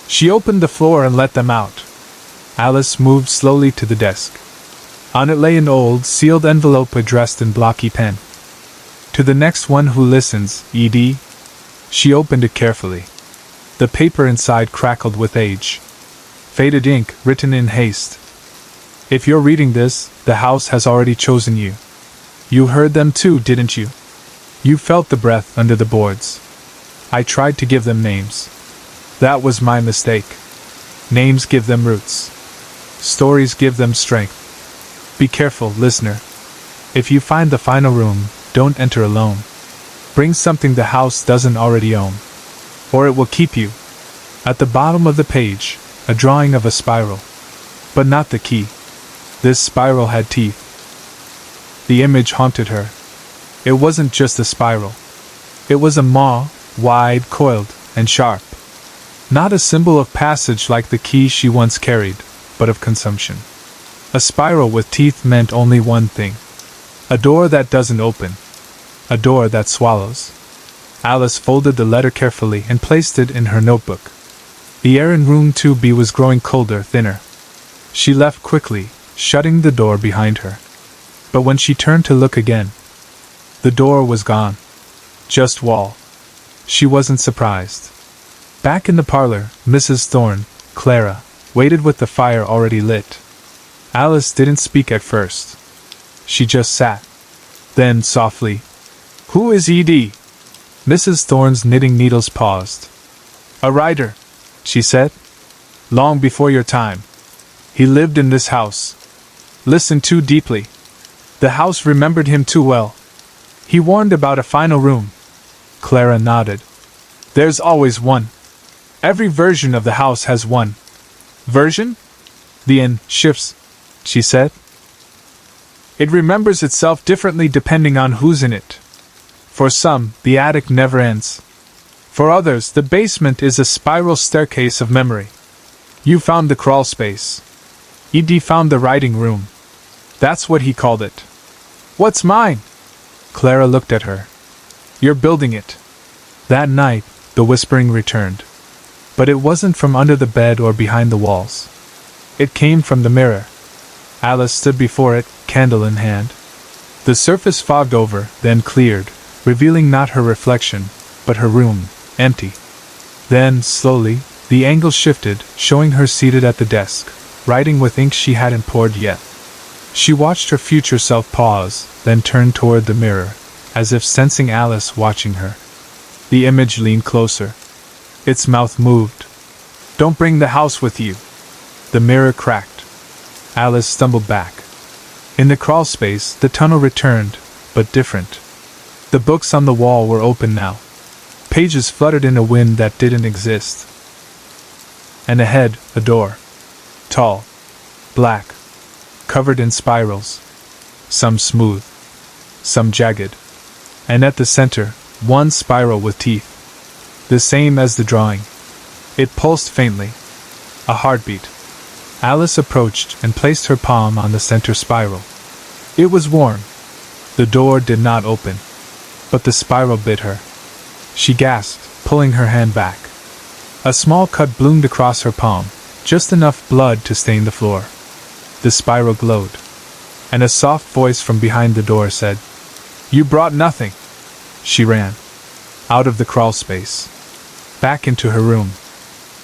She opened the floor and let them out. Alice moved slowly to the desk. On it lay an old, sealed envelope addressed in blocky pen. To the next one who listens, E.D. She opened it carefully. The paper inside crackled with age. Faded ink, written in haste. If you're reading this, the house has already chosen you. You heard them too, didn't you? You felt the breath under the boards. I tried to give them names. That was my mistake. Names give them roots. Stories give them strength. Be careful, listener. If you find the final room, don't enter alone. Bring something the house doesn't already own, or it will keep you. At the bottom of the page, a drawing of a spiral. But not the key. This spiral had teeth. The image haunted her. It wasn't just a spiral. It was a maw, wide, coiled, and sharp. Not a symbol of passage like the key she once carried, but of consumption. A spiral with teeth meant only one thing. A door that doesn't open. A door that swallows. Alice folded the letter carefully and placed it in her notebook. The air in room 2B was growing colder, thinner. She left quickly, shutting the door behind her. But when she turned to look again, the door was gone. Just wall. She wasn't surprised. Back in the parlor, Mrs. Thorne, Clara, waited with the fire already lit. Alice didn't speak at first. She just sat. Then, softly, "Who is E.D.?" Mrs. Thorne's knitting needles paused. "A writer," she said. "Long before your time. He lived in this house. Listen too deeply. The house remembered him too well. He warned about a final room." Clara nodded. "There's always one. Every version of the house has one." "Version?" "The end shifts," she said. "It remembers itself differently depending on who's in it. For some, the attic never ends. For others, the basement is a spiral staircase of memory. You found the crawl space. E.D. found the writing room. That's what he called it." "What's mine?" Clara looked at her. "You're building it." That night, the whispering returned. But it wasn't from under the bed or behind the walls. It came from the mirror. Alice stood before it, candle in hand. The surface fogged over, then cleared, revealing not her reflection, but her room, empty. Then, slowly, the angle shifted, showing her seated at the desk, writing with ink she hadn't poured yet. She watched her future self pause, then turn toward the mirror, as if sensing Alice watching her. The image leaned closer. Its mouth moved. "Don't bring the house with you." The mirror cracked. Alice stumbled back. In the crawl space, the tunnel returned, but different. The books on the wall were open now. Pages fluttered in a wind that didn't exist. And ahead, a door. Tall. Black. Covered in spirals. Some smooth. Some jagged. And at the center, one spiral with teeth. The same as the drawing. It pulsed faintly. A heartbeat. Alice approached and placed her palm on the center spiral. It was warm. The door did not open. But the spiral bit her. She gasped, pulling her hand back. A small cut bloomed across her palm, just enough blood to stain the floor. The spiral glowed. and a soft voice from behind the door said, "You brought nothing." She ran out of the crawl space, back into her room.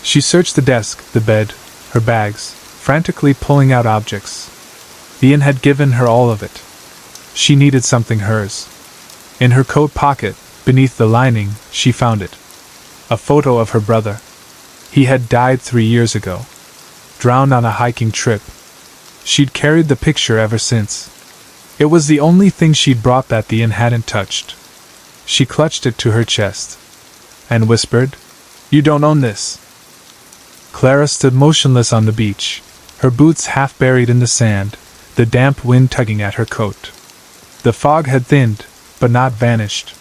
She searched the desk, the bed, her bags, frantically pulling out objects. The inn had given her all of it. She needed something hers. In her coat pocket, beneath the lining, she found it. A photo of her brother. He had died 3 years ago, drowned on a hiking trip. She'd carried the picture ever since. It was the only thing she'd brought that the inn hadn't touched. She clutched it to her chest and whispered, "You don't own this." Clara stood motionless on the beach, her boots half buried in the sand, the damp wind tugging at her coat. The fog had thinned, but not vanished.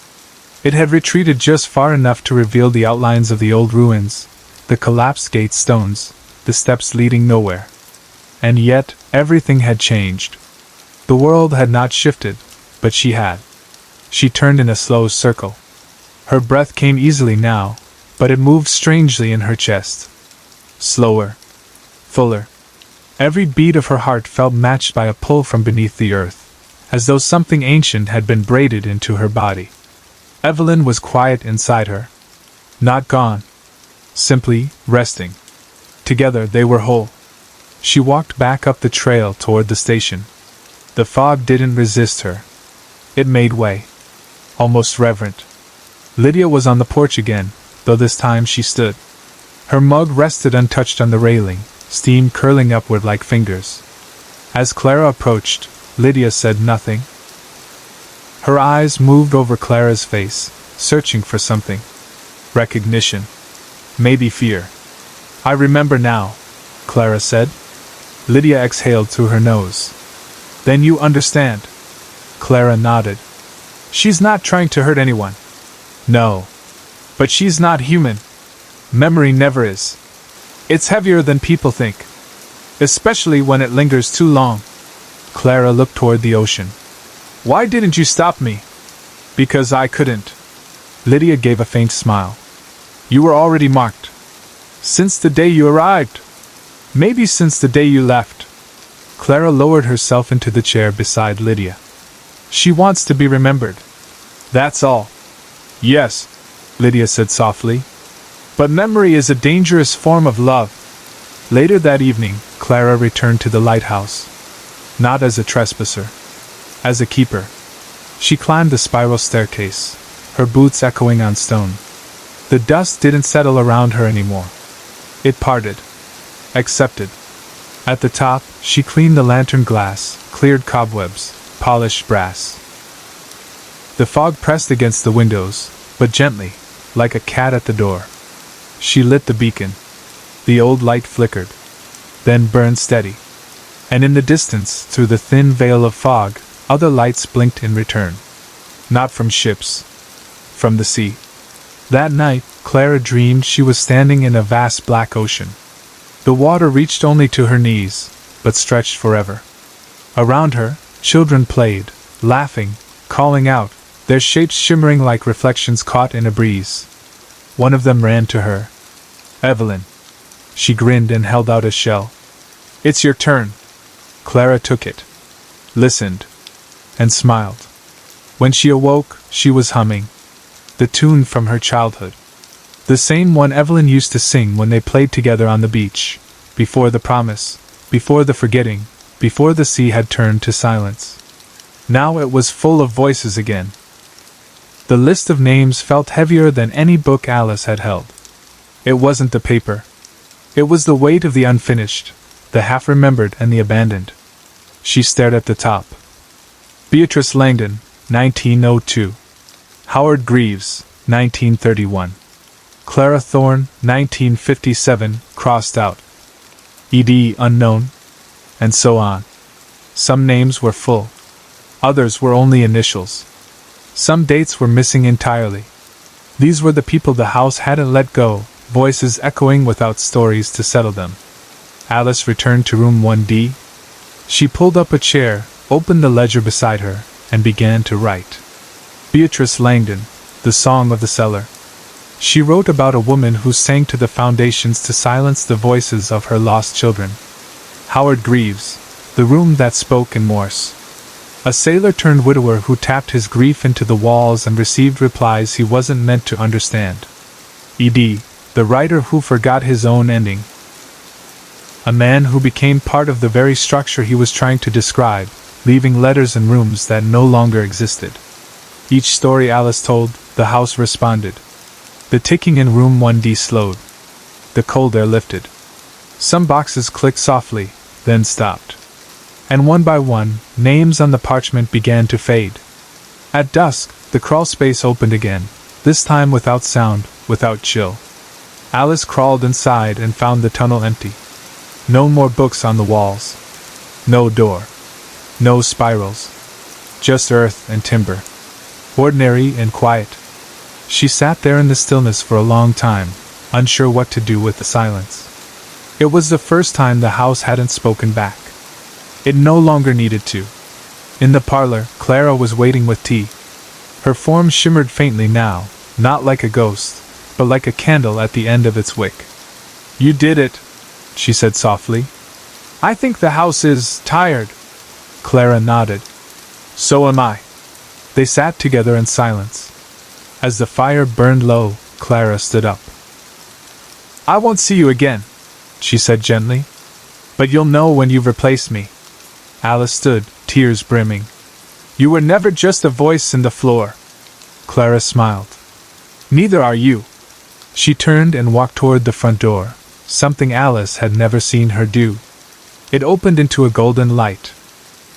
It had retreated just far enough to reveal the outlines of the old ruins, the collapsed gate stones, the steps leading nowhere. And yet, everything had changed. The world had not shifted, but she had. She turned in a slow circle. Her breath came easily now, but it moved strangely in her chest. Slower. Fuller. Every beat of her heart felt matched by a pull from beneath the earth, as though something ancient had been braided into her body. Evelyn was quiet inside her. Not gone. Simply resting. Together they were whole. She walked back up the trail toward the station. The fog didn't resist her. It made way. Almost reverent. Lydia was on the porch again, though this time she stood. Her mug rested untouched on the railing, steam curling upward like fingers. As Clara approached, Lydia said nothing. Her eyes moved over Clara's face, searching for something. Recognition. Maybe fear. "I remember now," Clara said. Lydia exhaled through her nose. "Then you understand." Clara nodded. "She's not trying to hurt anyone." "No. But she's not human. Memory never is. It's heavier than people think. Especially when it lingers too long." Clara looked toward the ocean. "Why didn't you stop me?" "Because I couldn't." Lydia gave a faint smile. "You were already marked. Since the day you arrived. Maybe since the day you left." Clara lowered herself into the chair beside Lydia. "She wants to be remembered. That's all." "Yes," Lydia said softly. "But memory is a dangerous form of love." Later that evening, Clara returned to the lighthouse. Not as a trespasser. As a keeper. She climbed the spiral staircase, her boots echoing on stone. The dust didn't settle around her anymore. It parted. Accepted. At the top, she cleaned the lantern glass, cleared cobwebs, polished brass. The fog pressed against the windows, but gently, like a cat at the door. She lit the beacon. The old light flickered, then burned steady. And in the distance, through the thin veil of fog, other lights blinked in return. Not from ships. From the sea. That night, Clara dreamed she was standing in a vast black ocean. The water reached only to her knees, but stretched forever. Around her, children played, laughing, calling out, their shapes shimmering like reflections caught in a breeze. One of them ran to her. "Evelyn." She grinned and held out a shell. "It's your turn." Clara took it, listened, and smiled. When she awoke, she was humming. The tune from her childhood. The same one Evelyn used to sing when they played together on the beach, before the promise, before the forgetting, before the sea had turned to silence. Now it was full of voices again. The list of names felt heavier than any book Alice had held. It wasn't the paper. It was the weight of the unfinished, the half-remembered and the abandoned. She stared at the top. Beatrice Langdon, 1902. Howard Greaves, 1931. Clara Thorne, 1957, crossed out. E.D. unknown. And so on. Some names were full. Others were only initials. Some dates were missing entirely. These were the people the house hadn't let go, voices echoing without stories to settle them. Alice returned to room 1D. She pulled up a chair, opened the ledger beside her, and began to write. Beatrice Langdon, The Song of the Cellar. She wrote about a woman who sang to the foundations to silence the voices of her lost children. Howard Greaves, the room that spoke in Morse. A sailor-turned-widower who tapped his grief into the walls and received replies he wasn't meant to understand. E.D., the writer who forgot his own ending. A man who became part of the very structure he was trying to describe, leaving letters in rooms that no longer existed. Each story Alice told, the house responded. The ticking in room 1D slowed. The cold air lifted. Some boxes clicked softly, then stopped. And one by one, names on the parchment began to fade. At dusk, the crawl space opened again, this time without sound, without chill. Alice crawled inside and found the tunnel empty. No more books on the walls. No door. No spirals. Just earth and timber. Ordinary and quiet. She sat there in the stillness for a long time, unsure what to do with the silence. It was the first time the house hadn't spoken back. It no longer needed to. In the parlor, Clara was waiting with tea. Her form shimmered faintly now, not like a ghost, but like a candle at the end of its wick. "You did it," she said softly. "I think the house is tired." Clara nodded. "So am I." They sat together in silence. As the fire burned low, Clara stood up. "I won't see you again," she said gently. "But you'll know when you've replaced me." Alice stood, tears brimming. "You were never just a voice in the floor." Clara smiled. "Neither are you." She turned and walked toward the front door, something Alice had never seen her do. It opened into a golden light,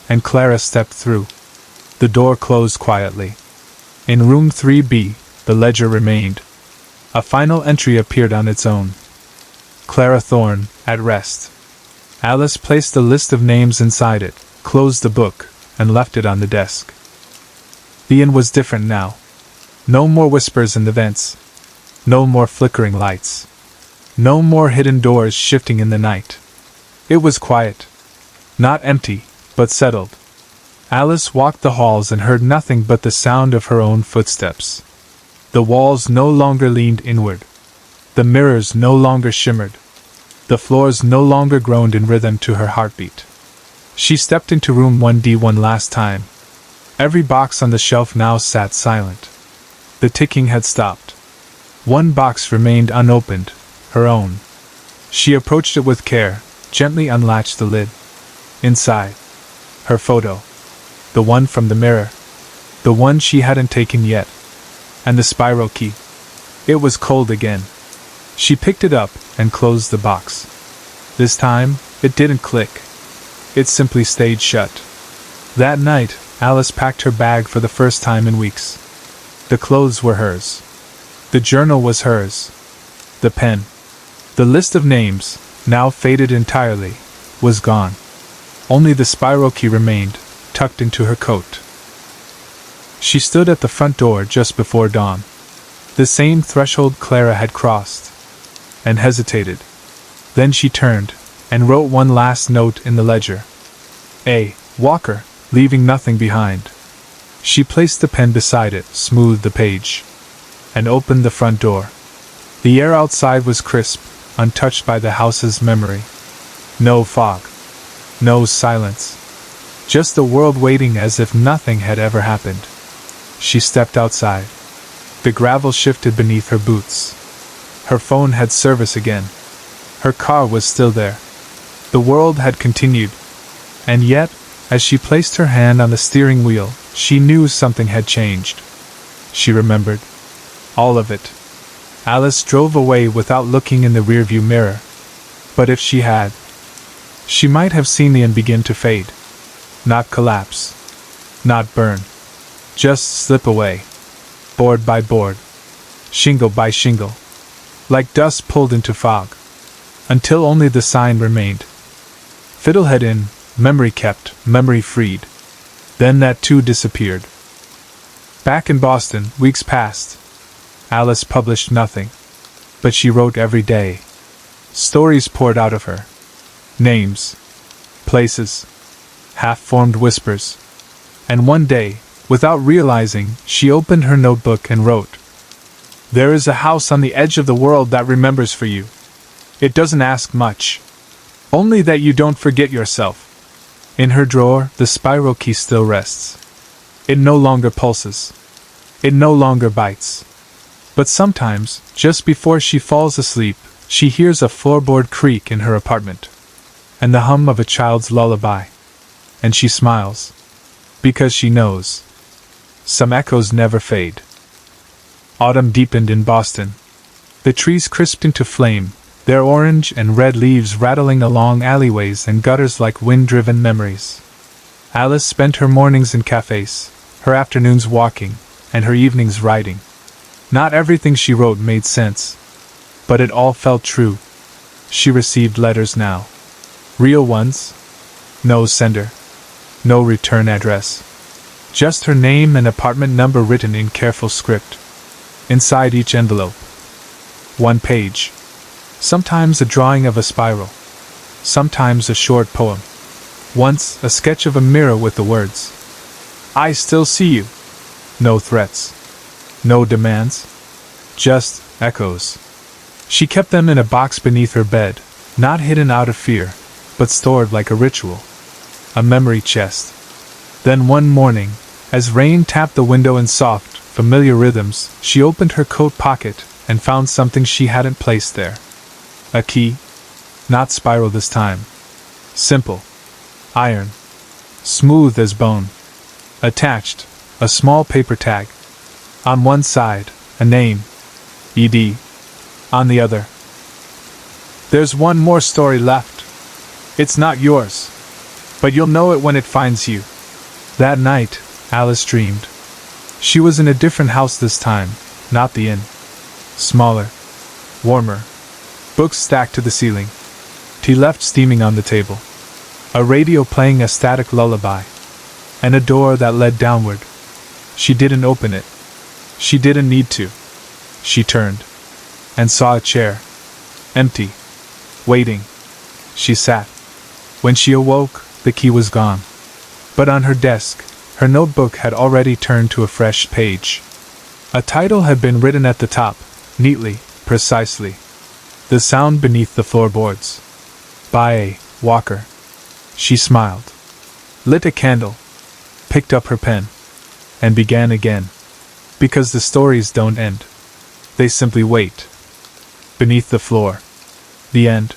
and Clara stepped through. The door closed quietly. In room 3B, the ledger remained. A final entry appeared on its own. Clara Thorne, at rest. Alice placed a list of names inside it, closed the book, and left it on the desk. The inn was different now. No more whispers in the vents. No more flickering lights. No more hidden doors shifting in the night. It was quiet. Not empty, but settled. Alice walked the halls and heard nothing but the sound of her own footsteps. The walls no longer leaned inward. The mirrors no longer shimmered. The floors no longer groaned in rhythm to her heartbeat. She stepped into room 1D one last time. Every box on the shelf now sat silent. The ticking had stopped. One box remained unopened, her own. She approached it with care, gently unlatched the lid. Inside, her photo. The one from the mirror. The one she hadn't taken yet. And the spiral key. It was cold again. She picked it up and closed the box. This time, it didn't click. It simply stayed shut. That night, Alice packed her bag for the first time in weeks. The clothes were hers. The journal was hers. The pen. The list of names, now faded entirely, was gone. Only the spiral key remained, tucked into her coat. She stood at the front door just before dawn. The same threshold Clara had crossed. And hesitated. Then she turned, and wrote one last note in the ledger. A. Walker, leaving nothing behind. She placed the pen beside it, smoothed the page, and opened the front door. The air outside was crisp, untouched by the house's memory. No fog. No silence. Just the world waiting as if nothing had ever happened. She stepped outside. The gravel shifted beneath her boots. Her phone had service again. Her car was still there. The world had continued. And yet, as she placed her hand on the steering wheel, she knew something had changed. She remembered. All of it. Alice drove away without looking in the rearview mirror. But if she had, she might have seen the inn begin to fade. Not collapse. Not burn. Just slip away. Board by board. Shingle by shingle. Like dust pulled into fog. Until only the sign remained. Fiddlehead Inn, memory kept, memory freed. Then that too disappeared. Back in Boston, weeks passed. Alice published nothing. But she wrote every day. Stories poured out of her. Names. Places. Half-formed whispers. And one day, without realizing, she opened her notebook and wrote, "There is a house on the edge of the world that remembers for you. It doesn't ask much. Only that you don't forget yourself. In her drawer, the spiral key still rests. It no longer pulses. It no longer bites. But sometimes, just before she falls asleep, she hears a floorboard creak in her apartment, and the hum of a child's lullaby. And she smiles. Because she knows. Some echoes never fade. Autumn deepened in Boston. The trees crisped into flame, their orange and red leaves rattling along alleyways and gutters like wind-driven memories. Alice spent her mornings in cafes, her afternoons walking, and her evenings writing. Not everything she wrote made sense, but it all felt true. She received letters now. Real ones. No sender. No return address. Just her name and apartment number written in careful script. Inside each envelope. One page. Sometimes a drawing of a spiral. Sometimes a short poem. Once, a sketch of a mirror with the words, "I still see you." No threats. No demands. Just echoes. She kept them in a box beneath her bed, not hidden out of fear, but stored like a ritual. A memory chest. Then one morning, as rain tapped the window in soft, familiar rhythms, she opened her coat pocket and found something she hadn't placed there. A key. Not spiral this time. Simple. Iron. Smooth as bone. Attached, a small paper tag. On one side, a name. ED. On the other. There's one more story left. It's not yours. But you'll know it when it finds you. That night, Alice dreamed. She was in a different house this time, not the inn. Smaller. Warmer. Books stacked to the ceiling. Tea left steaming on the table. A radio playing a static lullaby. And a door that led downward. She didn't open it. She didn't need to. She turned. And saw a chair. Empty. Waiting. She sat. When she awoke, the key was gone. But on her desk, her notebook had already turned to a fresh page. A title had been written at the top, neatly, precisely. The Sound Beneath the Floorboards. By A. Walker. She smiled. Lit a candle. Picked up her pen. And began again. Because the stories don't end. They simply wait. Beneath the floor. The end.